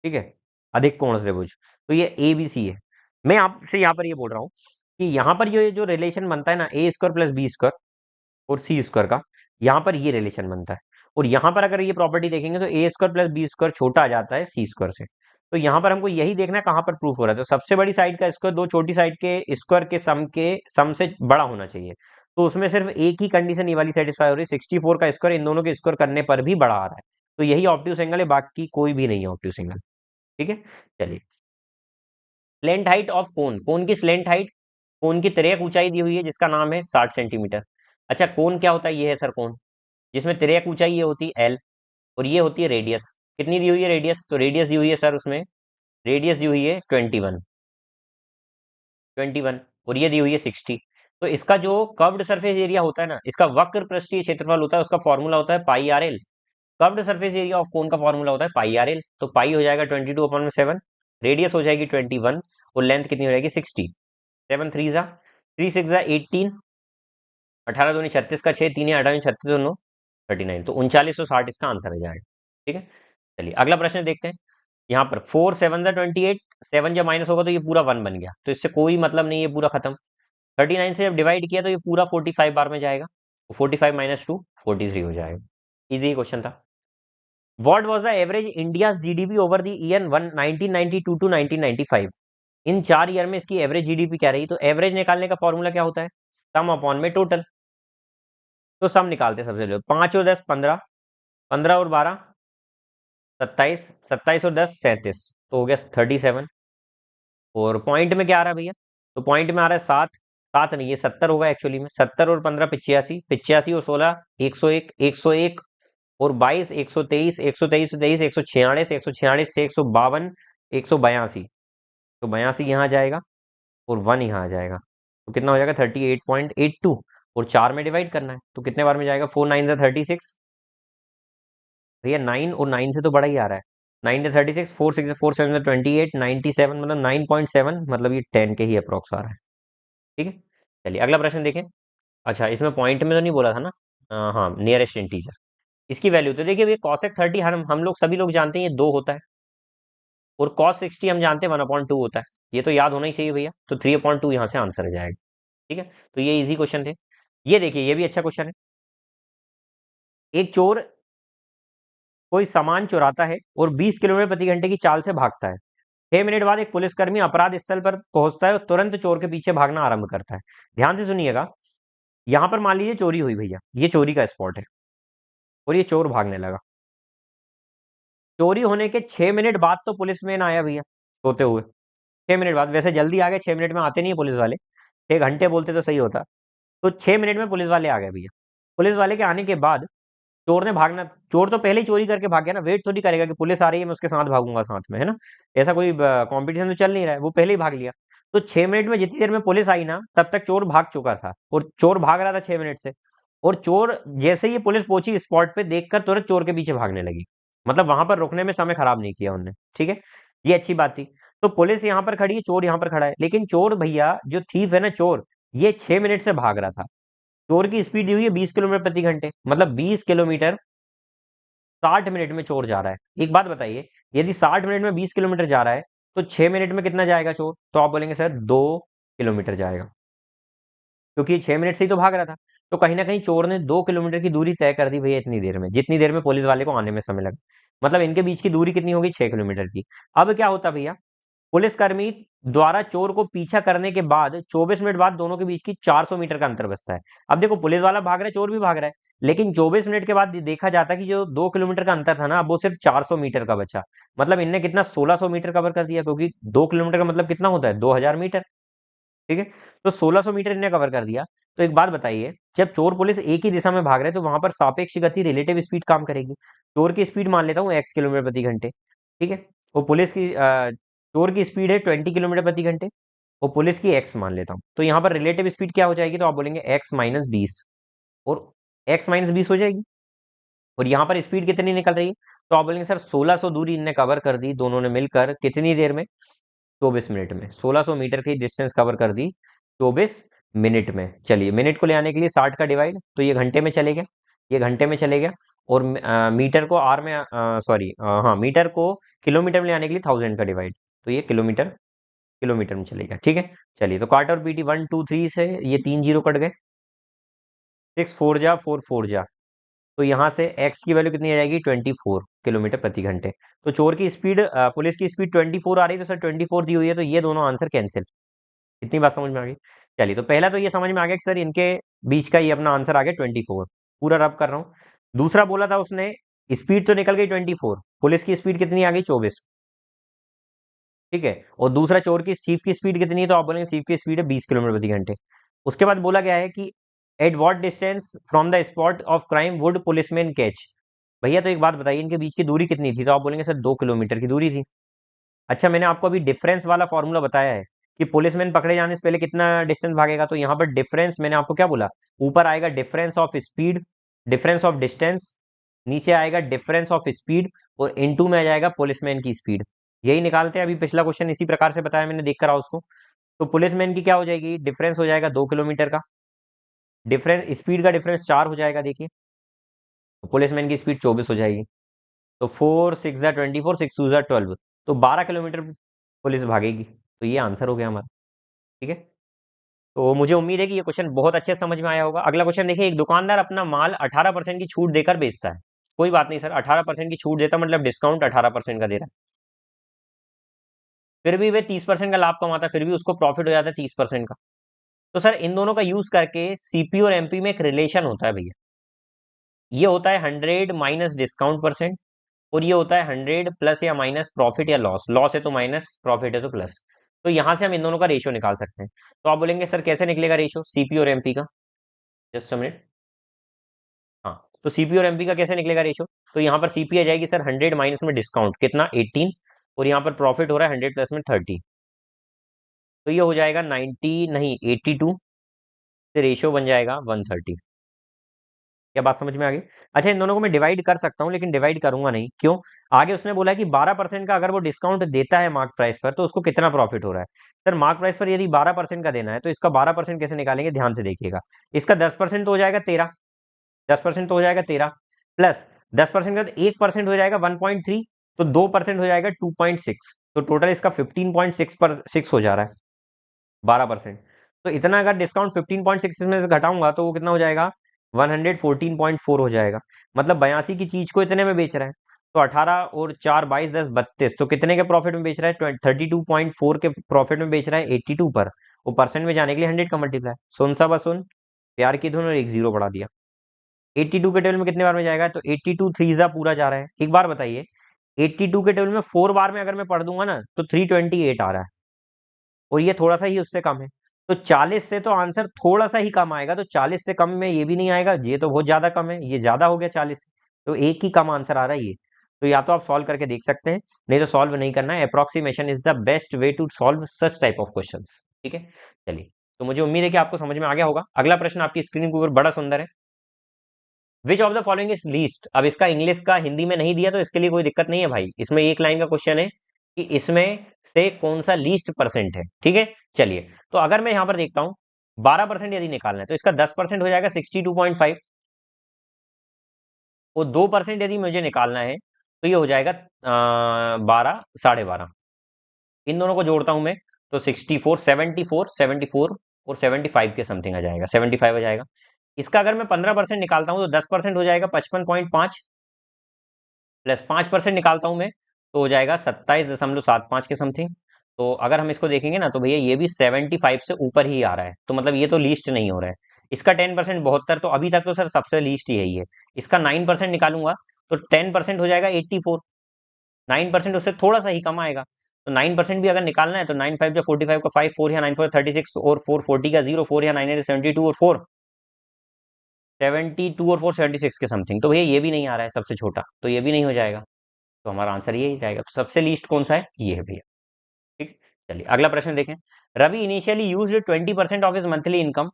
Speaker 1: ठीक है, अधिक कोण त्रिभुज। तो ये ए बी सी है। मैं आपसे यहाँ पर ये बोल रहा हूँ कि यहाँ पर ये जो रिलेशन बनता है ना, ए स्क्वायर प्लस बी स्क्वायर और सी स्क्वायर का, यहाँ पर ये रिलेशन बनता है। और यहाँ पर अगर ये प्रॉपर्टी देखेंगे तो ए स्क्वायर प्लस बी स्क्वायर छोटा आ जाता है सी स्क्वायर से। तो यहाँ पर हमको यही देखना है कहाँ पर प्रूफ हो रहा है। तो सबसे बड़ी साइड का स्क्वायर दो छोटी साइड के स्क्वायर के सम से बड़ा होना चाहिए। तो उसमें सिर्फ एक ही कंडीशन ये वाली सेटिस्फाई हो रही है, 64 का स्क्वायर इन दोनों के स्क्वायर करने पर भी बड़ा आ रहा है। तो यही ऑब्ट्यूज एंगल है, बाकी कोई भी नहीं है ऑब्ट्यूज एंगल। ठीक है, चलिए। स्लेंट हाइट ऑफ कोन, कोन की स्लेंट हाइट, कोन की तिर्यक ऊंचाई दी हुई है जिसका नाम है 60 सेंटीमीटर। अच्छा, कोन क्या होता है? ये है सर कोन, जिसमें तिर्यक ऊंचाई ये होती है एल, और ये होती है रेडियस। कितनी दी हुई है रेडियस? तो रेडियस दी हुई है सर उसमें, रेडियस दी हुई है 21, 21, और ये दी हुई है 60। तो इसका जो कर्व्ड सरफेस एरिया होता है ना, इसका वक्र पृष्ठीय क्षेत्रफल होता है, उसका फॉर्मूला होता है pi r l. Curved surface area of cone का फॉर्मूला होता है पाई आर एल। तो पाई हो जाएगा 22/7, रेडियस हो जाएगी 21, और लेंथ कितनी हो जाएगी 60। 7 3 जा 3 6 जा 18, 18 दूनी 36 का 6, 3 18 36 दोनों 39, तो 3960 इसका आंसर हो जाएगा। ठीक है, चलिए अगला प्रश्न देखते हैं। यहाँ पर 4 7 28, 7 जब माइनस होगा तो ये पूरा 1 बन गया, तो इससे कोई मतलब नहीं, ये पूरा खत्म। 39 से जब डिवाइड किया तो ये पूरा 45 बार में जाएगा, तो 45 माइनस 2 43 हो जाएगा। इजी क्वेश्चन था। What was the average India's GDP over the year 1992 to 1995? इन 4 ईयर में इसकी एवरेज जीडीपी क्या रही? तो एवरेज निकालने का फॉर्मूला क्या होता है? सम अपॉन में टोटल। तो सम निकालते हैं सबसे पहले। 5 और 10 15, 15 और 12 27, 27 और 10 37, तो हो गया 37। और पॉइंट में क्या आ रहा है भैया? तो पॉइंट में आ रहा है 7, 7 नहीं, ये 70 होगा एक्चुअली में। 70 और 15 85, 85 और 16 101, 101 और 22 123, 123 23 146, 146 से 152, 182, तो 82 यहाँ आ जाएगा और 1 यहाँ आ जाएगा, तो कितना हो जाएगा 38.82। और 4 में डिवाइड करना है, तो कितने बार में जाएगा? 4 9 से 36 भैया, 9 और 9 से तो बड़ा ही आ रहा है। 9 से 36, 4 6 4 7 से 28, 97 मतलब 9.7, मतलब ये 10 के ही अप्रॉक्स आ रहा है। ठीक है, चलिए अगला प्रश्न देखें। अच्छा, इसमें पॉइंट में तो नहीं बोला था ना? हाँ, नियरेस्ट इंटीजर। इसकी वैल्यू तो देखिए, ये कॉसेक 30 हम लोग सभी लोग जानते हैं ये 2 होता है, और कॉस 60 हम जानते हैं 1/2 होता है। ये तो याद होना ही चाहिए भैया, तो 3/2 यहाँ से आंसर आ जाएगा। ठीक है, तो ये इजी क्वेश्चन थे। ये देखिए, ये भी अच्छा क्वेश्चन है। एक चोर कोई सामान चुराता है और 20 किलोमीटर प्रति घंटे की चाल से भागता है। 6 मिनट बाद एक पुलिसकर्मी अपराध स्थल पर पहुंचता है और तुरंत चोर के पीछे भागना आरंभ करता है। ध्यान से सुनिएगा, यहां पर मान लीजिए चोरी हुई भैया, ये चोरी का स्पॉट है, और ये चोर भागने लगा। चोरी होने के 6 मिनट बाद तो पुलिसमैन आया भैया सोते हुए। 6 मिनट बाद, वैसे जल्दी आ गए, 6 मिनट में आते नहीं है पुलिस वाले, 6 घंटे बोलते तो सही होता। तो 6 मिनट में पुलिस वाले आ गए भैया। पुलिस वाले के आने के बाद चोर ने भागना, चोर तो पहले ही चोरी करके भाग गया ना, वेट थोड़ी करेगा कि पुलिस आ रही है मैं उसके साथ भागूंगा साथ में, है ना? ऐसा कोई कंपटीशन तो चल नहीं रहा है, वो पहले ही भाग लिया। तो 6 मिनट में जितनी देर में पुलिस आई ना, तब तक चोर भाग चुका था, और चोर भाग रहा था 6 मिनट से। और चोर जैसे ही पुलिस पहुंची स्पॉट पे, देखकर तुरंत चोर के पीछे भागने लगी। मतलब वहां पर रुकने में समय खराब नहीं किया उनने। ठीक है, ये अच्छी बात थी। तो पुलिस यहाँ पर खड़ी है, चोर यहाँ पर खड़ा है, लेकिन चोर भैया जो थीफ है ना चोर, ये 6 मिनट से भाग रहा था। चोर की स्पीड दी हुई है 20 किलोमीटर प्रति घंटे, मतलब 20 किलोमीटर 60 मिनट में चोर जा रहा है। एक बात बताइए, यदि 60 मिनट में 20 किलोमीटर जा रहा है, तो 6 मिनट में कितना जाएगा चोर? तो आप बोलेंगे सर 2 किलोमीटर जाएगा, क्योंकि 6 मिनट से ही तो भाग रहा था। तो कहीं ना कहीं चोर ने 2 किलोमीटर की दूरी तय कर दी भैया इतनी देर में, जितनी देर में पुलिस वाले को आने में समय लगा। मतलब इनके बीच की दूरी कितनी होगी? 6 किलोमीटर की। अब क्या होता भैया, पुलिसकर्मी द्वारा चोर को पीछा करने के बाद 24 मिनट बाद दोनों के बीच की 400 मीटर का अंतर बचता है। अब देखो, पुलिस वाला भाग रहा है, चोर भी भाग रहा है, लेकिन 24 मिनट के बाद देखा जाता है कि जो 2 किलोमीटर का अंतर था ना, अब वो सिर्फ 400 मीटर का बचा। मतलब इनने कितना 1600 मीटर कवर कर दिया, क्योंकि 2 किलोमीटर का मतलब कितना होता है? 2000 मीटर। ठीक है, तो 1600 मीटर इनने कवर कर दिया। तो एक बात बताइए, जब चोर पुलिस एक ही दिशा में भाग रहे हैं, तो वहां पर सापेक्ष गति, रिलेटिव स्पीड काम करेगी। चोर की स्पीड मान लेता हूँ x किलोमीटर प्रति घंटे। ठीक है, वो पुलिस की चोर की स्पीड है 20 किलोमीटर प्रति घंटे, और पुलिस की x मान लेता हूँ, तो यहाँ पर रिलेटिव स्पीड क्या हो जाएगी? तो आप बोलेंगे x-20, और x-20 हो जाएगी। और यहाँ पर स्पीड कितनी निकल रही है? तो आप बोलेंगे सर 1600 दूरी इनने कवर कर दी दोनों ने मिलकर, कितनी देर में? 24 मिनट में। 1600 मीटर की डिस्टेंस कवर कर दी 24 मिनट में। चलिए, मिनट को ले आने के लिए 60 का डिवाइड, तो ये घंटे में चलेगा, ये घंटे में चलेगा। और मीटर को आर में, सॉरी, हाँ, मीटर को किलोमीटर में ले आने के लिए 1000 का डिवाइड, तो ये किलोमीटर, किलोमीटर में चलेगा। ठीक है, चलिए, तो काट और पीटी 1 2 3 से ये 3 जीरो कट गए, 6 4 जा 4 4 जा, तो यहाँ से x की वैल्यू कितनी आ जाएगी? 24 किलोमीटर प्रति घंटे। तो चोर की स्पीड, पुलिस की स्पीड 24 आ रही है, तो सर 24 दी हुई है, तो ये दोनों आंसर कैंसिल। इतनी बात समझ में आ गई? चलिए, तो पहला तो ये समझ में आ गया कि सर इनके बीच का ये अपना आंसर आ गया 24। पूरा रब कर रहा हूँ। दूसरा बोला था उसने, स्पीड तो निकल गई 24, पुलिस की स्पीड कितनी आ गई? 24। ठीक है, और दूसरा चोर की थीफ की स्पीड कितनी है? तो आप बोलेंगे थीफ की स्पीड है 20 किलोमीटर प्रति घंटे। उसके बाद बोला गया है कि at what distance from the spot of crime would policeman catch. भैया तो एक बात बताइए, इनके बीच की दूरी कितनी थी? तो आप बोलेंगे सर 2 किलोमीटर की दूरी थी। अच्छा, मैंने आपको अभी डिफरेंस वाला फॉर्मूला बताया है कि पुलिसमैन पकड़े जाने से पहले कितना डिस्टेंस भागेगा। तो यहाँ पर डिफरेंस मैंने आपको क्या बोला? ऊपर आएगा difference of speed, difference of distance, नीचे आएगा डिफरेंस ऑफ स्पीड, और इनटू में आ जाएगा पुलिसमैन की स्पीड। यही निकालते हैं। अभी पिछला क्वेश्चन इसी प्रकार से बताया मैंने, देख कर आओ उसको। तो पुलिसमैन की क्या हो जाएगी? डिफरेंस हो जाएगा 2 किलोमीटर का, डिफरेंस स्पीड का डिफरेंस 4 हो जाएगा, देखिए, तो पुलिसमैन की स्पीड 24 हो जाएगी। तो 4 6 जा 24, 6 2 जा 12, तो 12 किलोमीटर पुलिस भागेगी। तो ये आंसर हो गया हमारा। ठीक है, तो मुझे उम्मीद है कि ये क्वेश्चन बहुत अच्छे से समझ में आया होगा। अगला क्वेश्चन देखिए, एक दुकानदार अपना माल 18% की छूट देकर बेचता है। कोई बात नहीं सर, 18% की छूट देता मतलब डिस्काउंट 18% का दे रहा है, फिर भी वे 30% का लाभ कमाता है, फिर भी उसको प्रॉफिट हो जाता है 30% का। तो सर इन दोनों का यूज करके सीपी और एमपी में एक रिलेशन होता है भैया। ये होता है 100 माइनस डिस्काउंट परसेंट, और ये होता है 100 प्लस या माइनस प्रॉफिट या लॉस। लॉस है तो माइनस, प्रॉफिट है तो प्लस। तो यहां से हम इन दोनों का रेशियो निकाल सकते हैं। तो आप बोलेंगे सर कैसे निकलेगा रेशियो सीपी और एमपी का? Just a minute. हाँ, तो सीपी और एमपी का कैसे निकलेगा रेशियो? तो यहाँ पर सीपी आ जाएगी सर 100 माइनस में डिस्काउंट कितना? 18, और यहाँ पर प्रॉफिट हो रहा है 100 प्लस में 30, तो ये हो जाएगा 90 नहीं 82, से रेशियो बन जाएगा 130। क्या बात समझ में आ गई? अच्छा, इन दोनों को मैं डिवाइड कर सकता हूँ, लेकिन डिवाइड करूंगा नहीं। क्यों? आगे उसने बोला कि 12% का अगर वो डिस्काउंट देता है मार्क प्राइस पर, तो उसको कितना प्रॉफिट हो रहा है। सर मार्क प्राइस पर यदि 12% का देना है, तो इसका 12% कैसे निकालेंगे? ध्यान से देखिएगा। इसका 10% तो हो जाएगा 13, 10% तो हो जाएगा 13, प्लस 10% का 1% हो जाएगा 1.3, तो 2% हो जाएगा 2.6, तो टोटल इसका 15.6 पर 6 हो जा रहा है 12%। तो इतना अगर डिस्काउंट 15.6 में से घटाऊंगा, तो वो कितना हो जाएगा? 114.4 हो जाएगा। मतलब 82 की चीज को इतने में बेच रहा है। तो 18 और 4 22 10 32, तो कितने के प्रॉफिट में बेच रहा है? 32.4 के प्रॉफिट में बेच रहा है 82 पर। वो परसेंट में जाने के लिए 100 का मल्टीप्लाई, सुन सा बसुन, प्यार की धुन, और एक जीरो बढ़ा दिया। 82 के टेबल में कितने बार में जाएगा? तो 82 थ्री जा पूरा जा रहा है। एक बार बताइए, 82 के टेबल में 4 बार में अगर मैं पढ़ दूंगा ना, तो 328 आ रहा है, और ये थोड़ा सा ही उससे कम है। तो 40 से तो आंसर थोड़ा सा ही कम आएगा, तो 40 से कम में ये भी नहीं आएगा, ये तो बहुत ज्यादा कम है, ये ज्यादा हो गया 40, तो एक ही कम आंसर आ रहा है ये। तो या तो आप सॉल्व करके देख सकते हैं, नहीं तो सॉल्व नहीं करना है। Approximation is the best way to solve such type of question. ठीक है, चलिए, तो मुझे उम्मीद है कि आपको समझ में आ गया होगा। अगला प्रश्न आपकी स्क्रीन के ऊपर बड़ा सुंदर है। Which of the following is least. अब इसका इंग्लिश का हिंदी में नहीं दिया तो इसके लिए कोई दिक्कत नहीं है भाई, इसमें एक लाइन का क्वेश्चन है कि इसमें से कौन सा लीस्ट परसेंट है। ठीक है, चलिए तो अगर मैं यहां पर देखता हूं 12% यदि निकालना है तो इसका 10% हो जाएगा 62.5, और 2% यदि मुझे निकालना है तो ये हो जाएगा 12, 12.5। इन दोनों को जोड़ता हूं मैं तो 64, 74, 74 और 75 के समथिंग आ जाएगा, 75 आ जाएगा। इसका अगर मैं 15% निकालता हूं तो 10% हो जाएगा 55.5, प्लस 5% निकालता हूं मैं तो हो जाएगा 27.75 के समथिंग। तो अगर हम इसको देखेंगे ना तो भैया ये भी 75 से ऊपर ही आ रहा है, तो मतलब ये तो लीस्ट नहीं हो रहा है। इसका 10% 72, तो अभी तक तो सर सबसे लीस्ट ही यही है। इसका 9% निकालूंगा तो 10% हो जाएगा 84, 9% उससे थोड़ा सा ही कम आएगा। तो 9% भी अगर निकालना है तो 9 5 या 45 का 5 4 या 9 4 36 और 4 40 का 0 4 या 9 8 72 और 4 72 और 4 76 के समथिंग। तो भैया ये भी नहीं आ रहा है सबसे छोटा, तो ये भी नहीं हो जाएगा। तो हमारा आंसर ये ही जाएगा। तो सबसे लीस्ट कौन सा है, ये है भैया। ठीक, चलिए अगला प्रश्न देखें। Ravi initially used 20% of his monthly income.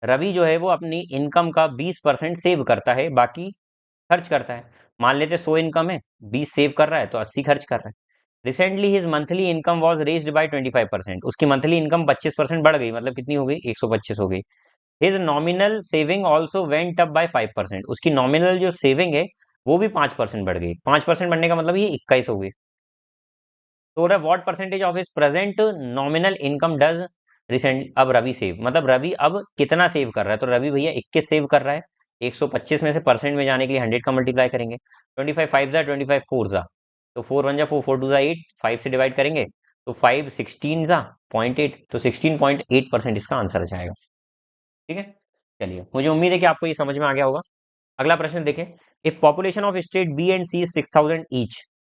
Speaker 1: Ravi जो है वो अपनी इनकम का 20% सेव करता है, बाकी खर्च करता है। मान लेते 100 इनकम है, 20 सेव कर रहा है तो 80 खर्च कर रहा है। Recently his monthly income was raised bye 25%। उसकी मंथली इनकम 25% बढ़ गई, मतलब कितनी हो गई, 125 हो गई। His nominal saving also went up by 5%। उसकी नॉमिनल जो सेविंग है वो भी 5% बढ़ गई। 5% बढ़ने का मतलब ये 21 हो गई। तो what percentage of his present nominal income does recent, अब रवि सेव, मतलब रवि अब कितना सेव कर रहा है। तो रवि भैया 21 सेव कर रहा है। 125 में से परसेंट में जाने के लिए 100 का मल्टीप्लाई करेंगे। 25 5 जा, 25 4 जा, तो 4 1 जा 4, 4 2 जा 8, 5 से डिवाइड करेंगे तो 5 16 जा 0.8, तो 16.8% इसका आंसर आ जाएगा। ठीक है, चलिए मुझे उम्मीद है कि आपको ये समझ में आ गया होगा। अगला प्रश्न देखें। If population of state B and C 6000 each,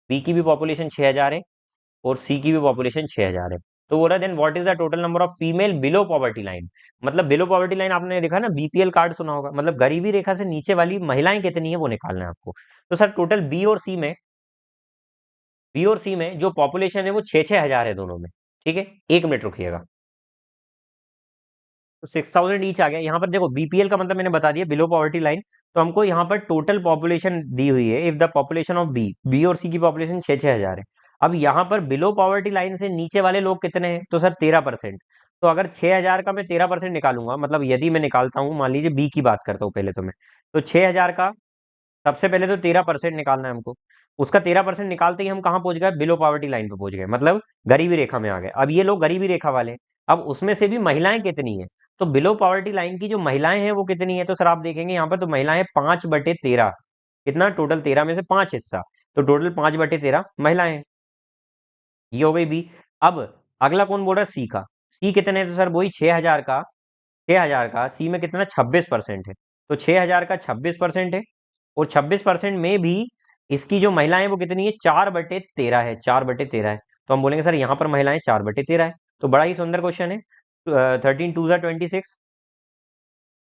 Speaker 1: B की भी पॉपुलेशन 6000 है और सी की भी पॉपुलेशन 6000 है, तो बोला then what is the total number of female below poverty line. मतलब बिलो पॉवर्टी लाइन आपने देखा ना, बीपीएल कार्ड सुना होगा, मतलब गरीबी रेखा से नीचे वाली महिलाएं कितनी है वो निकालना है आपको। तो सर टोटल बी और सी में जो पॉपुलेशन है वो 6-6 हजार है दोनों में। ठीक है, 1 मिनट रुकिएगा। तो 6000 ईच आ गया। यहाँ पर देखो बीपीएल का मतलब मैंने बता दिया, बिलो पॉवर्टी लाइन। तो हमको यहाँ पर टोटल पॉपुलेशन दी हुई है। If the population of B और सी की पॉपुलेशन 6-6 हजार है। अब यहाँ पर बिलो पॉवर्टी लाइन से नीचे वाले लोग कितने हैं, तो सर 13%। तो अगर 6 हजार का मैं 13% निकालूंगा, मतलब यदि मैं निकालता हूँ, मान लीजिए बी की बात करता हूँ पहले तो मैं, तो 6 हजार का सबसे पहले तो 13% निकालना है हमको। उसका 13% निकालते ही हम कहाँ पहुंच गए, बिलो पॉवर्टी लाइन पे पहुंच गए, मतलब गरीबी रेखा में आ गए। अब ये लोग गरीबी रेखा वाले हैं। अब उसमें से भी महिलाएं कितनी है, तो बिलो पॉवर्टी लाइन की जो महिलाएं हैं वो कितनी है, तो सर आप देखेंगे यहाँ पर तो महिलाएं 5/13, कितना टोटल 13 में से 5 हिस्सा, तो टोटल 5/13 महिलाएं हैं। ये हो गई बी। अब अगला कौन बोल रहा है, सी का। सी कितने है, तो सर वही 6 हजार का सी में कितना 26% है। तो 6 हजार का 26% है, और 26% में भी इसकी जो महिलाएं हैं वो कितनी है, 4/13 है, 4/13 है। तो हम बोलेंगे सर यहाँ पर महिलाएं 4/13 है। तो बड़ा ही सुंदर क्वेश्चन है। 13 2 जा 26।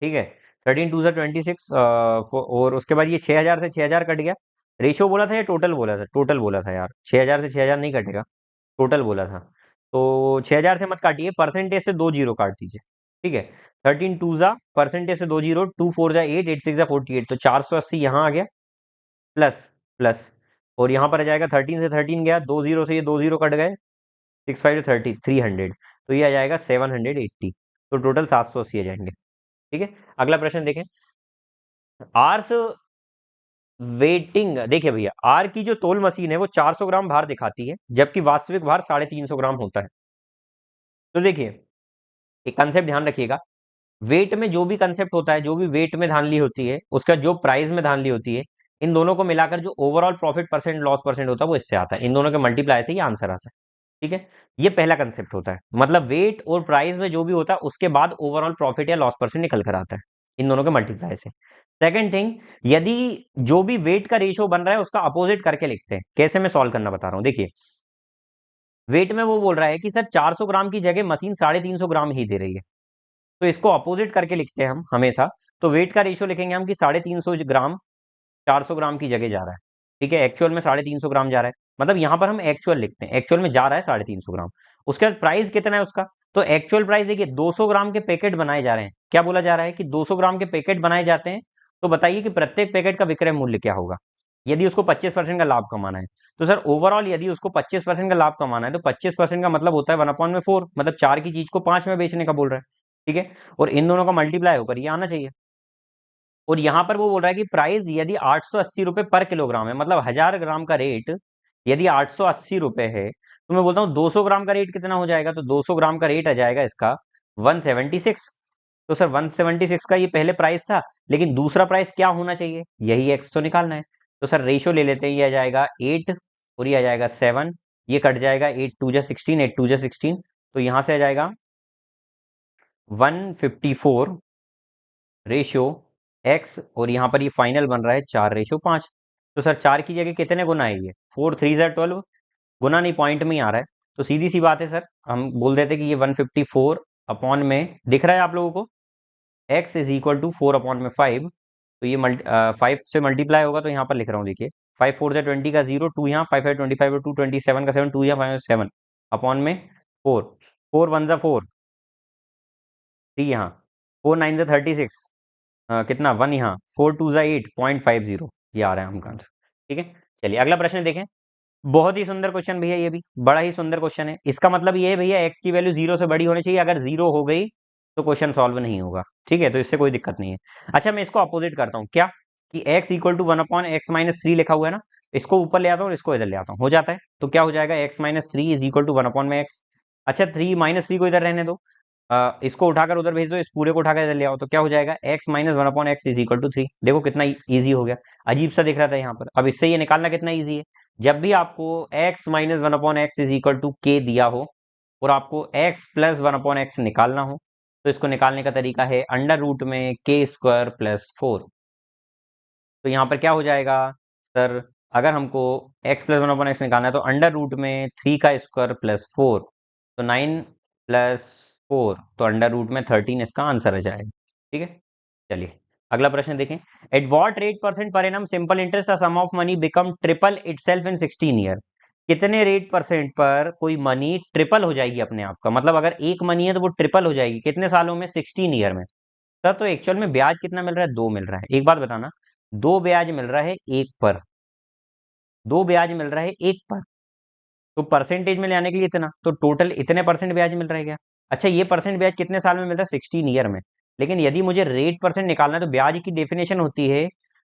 Speaker 1: ठीक है, 13 2 जा 26, और उसके बाद ये 6 हजार से 6 हजार कट गया। रेशो बोला था या टोटल बोला था, टोटल बोला था यार, 6 हजार से 6 हजार नहीं कटेगा, टोटल बोला था। तो 6 हजार से मत काटिए, परसेंटेज से 2 जीरो काट दीजिए। ठीक है, 13 2 जा परसेंटेज से 2 जीरो, 2 4 जा 8, 8 6 जा 48, तो 480 यहाँ आ गया, प्लस प्लस, और यहाँ पर आ जाएगा 13 से 13 गया, 2 जीरो से ये 2 जीरो कट गए, 6 5 30, 300, तो ये आ जाएगा 780। तो टोटल 780 आ जाएंगे। ठीक है, अगला प्रश्न देखें। आर्स वेटिंग, देखिए भैया आर की जो तोल मशीन है वो 400 ग्राम भार दिखाती है, जबकि वास्तविक भार 350 ग्राम होता है। तो देखिए एक कंसेप्ट ध्यान रखिएगा, वेट में जो भी कंसेप्ट होता है, जो भी वेट में धांधली होती है, उसका जो प्राइस में धांधली होती है, इन दोनों को मिलाकर जो overall profit percent loss percent होता है वो इससे आता है, इन दोनों के मल्टीप्लाई से ये आंसर आता है। ठीक है, ये पहला कंसेप्ट होता है, मतलब वेट और प्राइस में जो भी होता है उसके बाद ओवरऑल प्रॉफिट या लॉस परसेंट निकल कर आता है इन दोनों के मल्टीप्लाई से। सेकंड थिंग, यदि जो भी वेट का रेशियो बन रहा है उसका अपोजिट करके लिखते हैं। कैसे, मैं सॉल्व करना बता रहा हूं, देखिए वेट में वो बोल रहा है कि सर 400 ग्राम की जगह मशीन 350 ग्राम ही दे रही है, तो इसको अपोजिट करके लिखते हैं हम हमेशा। तो वेट का रेशियो लिखेंगे हम कि 350 ग्राम 400 ग्राम की जगह जा रहा है। ठीक है, एक्चुअल में 350 ग्राम जा रहा है, मतलब यहां पर हम एक्चुअल लिखते हैं, एक्चुअल में जा रहा है 350 ग्राम। उसके बाद प्राइस कितना है उसका, तो एक्चुअल प्राइस देखिए 200 ग्राम के पैकेट बनाए जा रहे हैं, क्या बोला जा रहा है कि 200 ग्राम के पैकेट बनाए जाते हैं, तो बताइए कि प्रत्येक पैकेट का विक्रय मूल्य क्या होगा यदि उसको 25% का लाभ कमाना है। तो सर ओवरऑल यदि उसको 25% का लाभ कमाना है तो 25% का मतलब होता है 1/4, मतलब 4 की चीज को 5 में बेचने का बोल रहा है, ठीक है। और इन दोनों का मल्टीप्लाई होकर ये आना चाहिए। और यहाँ पर वो बोल रहा है कि प्राइस यदि 880 रुपए पर किलोग्राम है, मतलब 1000 ग्राम का रेट यदि 880 रुपए है, तो मैं बोलता हूँ 200 ग्राम का रेट कितना हो जाएगा, तो 200 ग्राम का रेट आ जाएगा इसका 176। तो सर 176 का ये पहले प्राइस था, लेकिन दूसरा प्राइस क्या होना चाहिए, यही एक्स तो निकालना है। तो सर रेशियो ले लेते हैं, ये आ जाएगा 8 और ये आ जाएगा 7, ये कट जाएगा 8 2 जा 16, 8 2 जा 16, तो यहाँ से आ जाएगा 154 रेशियो एक्स, और यहाँ पर ये फाइनल बन रहा है 4:5। तो सर 4 की जगह कितने गुना है ये, 4 3 जा 12, गुना नहीं पॉइंट में ही आ रहा है। तो सीधी सी बात है सर, हम बोल देते कि ये 154 अपॉन में दिख रहा है आप लोगों को, x इज इक्वल टू 4/5। तो ये 5 से मल्टीप्लाई होगा, तो यहाँ पर लिख रहा हूँ देखिए, 5 4 जा 20 का 0, 2 यहाँ, 5 5 25 2 27 का 7, 2 यहाँ 5 7 अपॉन में 4, 4 1 जा 4, 3 यहाँ, 4 9 जा 36, कितना 1 यहाँ, 4 2 जा 8, 0.50 ये आ रहा है हमका आंसर, ठीक है। चलिए अगला प्रश्न देखें। बहुत ही सुंदर क्वेश्चन भैया, ये भी बड़ा ही सुंदर क्वेश्चन है। इसका मतलब ये है भैया एक्स की वैल्यू 0 से बड़ी होनी चाहिए, अगर 0 हो गई तो क्वेश्चन सॉल्व नहीं होगा, ठीक है। तो इससे कोई दिक्कत नहीं है। अच्छा मैं इसको अपोजिट करता हूँ, क्या कि x इक्वल टू 1/x-3 लिखा हुआ है ना, इसको ऊपर ले आता हूँ और इसको इधर ले आता हूँ, हो जाता है। तो क्या हो जाएगा, x-3 is equal to 1/x। अच्छा 3 -3 को इधर रहने दो, इसको उठाकर उधर भेज दो, इस पूरे को उठाकर इधर ले आओ, तो क्या हो जाएगा x minus 1/x is equal to 3। देखो कितना इजी हो गया, अजीब सा दिख रहा था यहाँ पर, अब इससे ये निकालना कितना इजी है। जब भी आपको x minus 1/x is equal to k दिया हो और आपको x प्लस 1/x निकालना हो, तो इसको निकालने का तरीका है अंडर रूट में k² प्लस 4। तो यहाँ पर क्या हो जाएगा सर, अगर हमको x प्लस 1/x निकालना है तो अंडर रूट में 3 का स्क्वायर प्लस 4, तो 9 प्लस 4, तो अंडर रूट में 13 इसका आंसर आ जाएगा, ठीक है। चलिए अगला प्रश्न देखें। At what rate percent per annum simple interest sum of money become triple itself in 16 year. कितने रेट परसेंट पर कोई मनी ट्रिपल हो जाएगी अपने आप का, मतलब अगर एक मनी है तो वो ट्रिपल हो जाएगी कितने सालों में, 16 ईयर में। सर तो एक्चुअल में ब्याज कितना मिल रहा है, 2 मिल रहा है। एक बात बताना, 2 ब्याज मिल रहा है एक पर, 2 ब्याज मिल रहा है एक पर, तो परसेंटेज में ले आने के लिए इतना, तो टोटल इतने परसेंट ब्याज मिल रहा है क्या। अच्छा ये परसेंट ब्याज कितने साल में मिल रहा है, 16 ईयर में। लेकिन यदि मुझे रेट परसेंट निकालना है तो ब्याज की डेफिनेशन होती है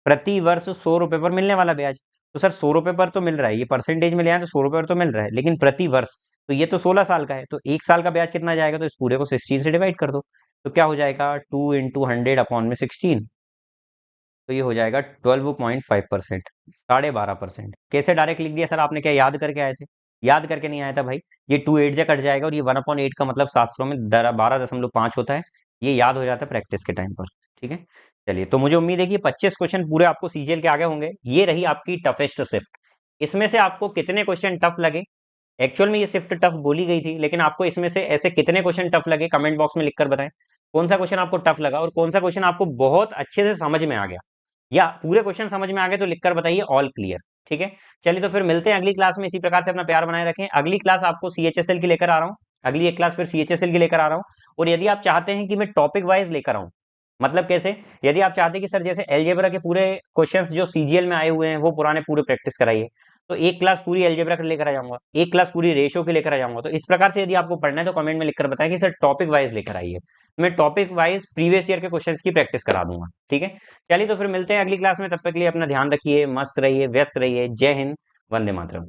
Speaker 1: प्रति वर्ष 100 रुपए पर मिलने वाला ब्याज। तो सर 100 रुपए पर तो मिल रहा है, ये परसेंटेज में ले आए तो 100 रुपए पर तो मिल रहा है, लेकिन प्रति वर्ष, तो ये तो 16 साल का है, तो एक साल का ब्याज कितना जाएगा, तो इस पूरे को 16 से डिवाइड कर दो, तो क्या हो जाएगा 2 इंटू 100 अपॉन में 16, तो ये हो जाएगा 12.5%, 12.5%। कैसे डायरेक्ट लिख दिया सर आपने, क्या याद करके आए थे, याद करके नहीं आया था भाई। ये 2 8 जा कट जाएगा और ये 1/8 का मतलब शास्त्रों में 12.5 होता है, ये याद हो जाता है प्रैक्टिस के टाइम पर, ठीक है। चलिए तो मुझे उम्मीद है कि 25 क्वेश्चन पूरे आपको सीजीएल के आगे होंगे। ये रही आपकी टफेस्ट शिफ्ट। इसमें से आपको कितने क्वेश्चन टफ लगे, एक्चुअल में ये शिफ्ट टफ बोली गई थी, लेकिन आपको इसमें से ऐसे कितने क्वेश्चन टफ लगे कमेंट बॉक्स में लिखकर बताएं। कौन सा क्वेश्चन आपको टफ लगा और कौन सा क्वेश्चन आपको बहुत अच्छे से समझ में आ गया, या पूरे क्वेश्चन समझ में आ गए तो लिखकर बताइए ऑल क्लियर, ठीक है। चलिए तो फिर मिलते हैं अगली क्लास में, इसी प्रकार से अपना प्यार बनाए रखें। अगली क्लास आपको सीएचएसएल की लेकर आ रहा हूँ, अगली एक क्लास फिर सीएचएसएल की लेकर आ रहा हूँ। और यदि आप चाहते हैं कि मैं टॉपिक वाइज लेकर आऊँ, मतलब कैसे, यदि आप चाहते हैं कि सर जैसे एलजेब्रा के पूरे क्वेश्चंस जो सीजीएल में आए हुए हैं वो पुराने पूरे प्रैक्टिस कराइए, तो एक क्लास पूरी एलजेब्रा के लेकर आ जाऊंगा, एक क्लास पूरी रेशो के लेकर आ जाऊंगा। तो इस प्रकार से यदि आपको पढ़ना है तो कमेंट में लिखकर बताएं कि सर टॉपिक वाइज लेकर आइए, मैं टॉपिक वाइज प्रीवियस ईयर के क्वेश्चंस की प्रैक्टिस करा दूंगा, ठीक है। चलिए तो फिर मिलते हैं अगली क्लास में, तब तक के लिए अपना ध्यान रखिए, मस्त रहिए, व्यस्त रहिए। जय हिंद, वंदे मातरम।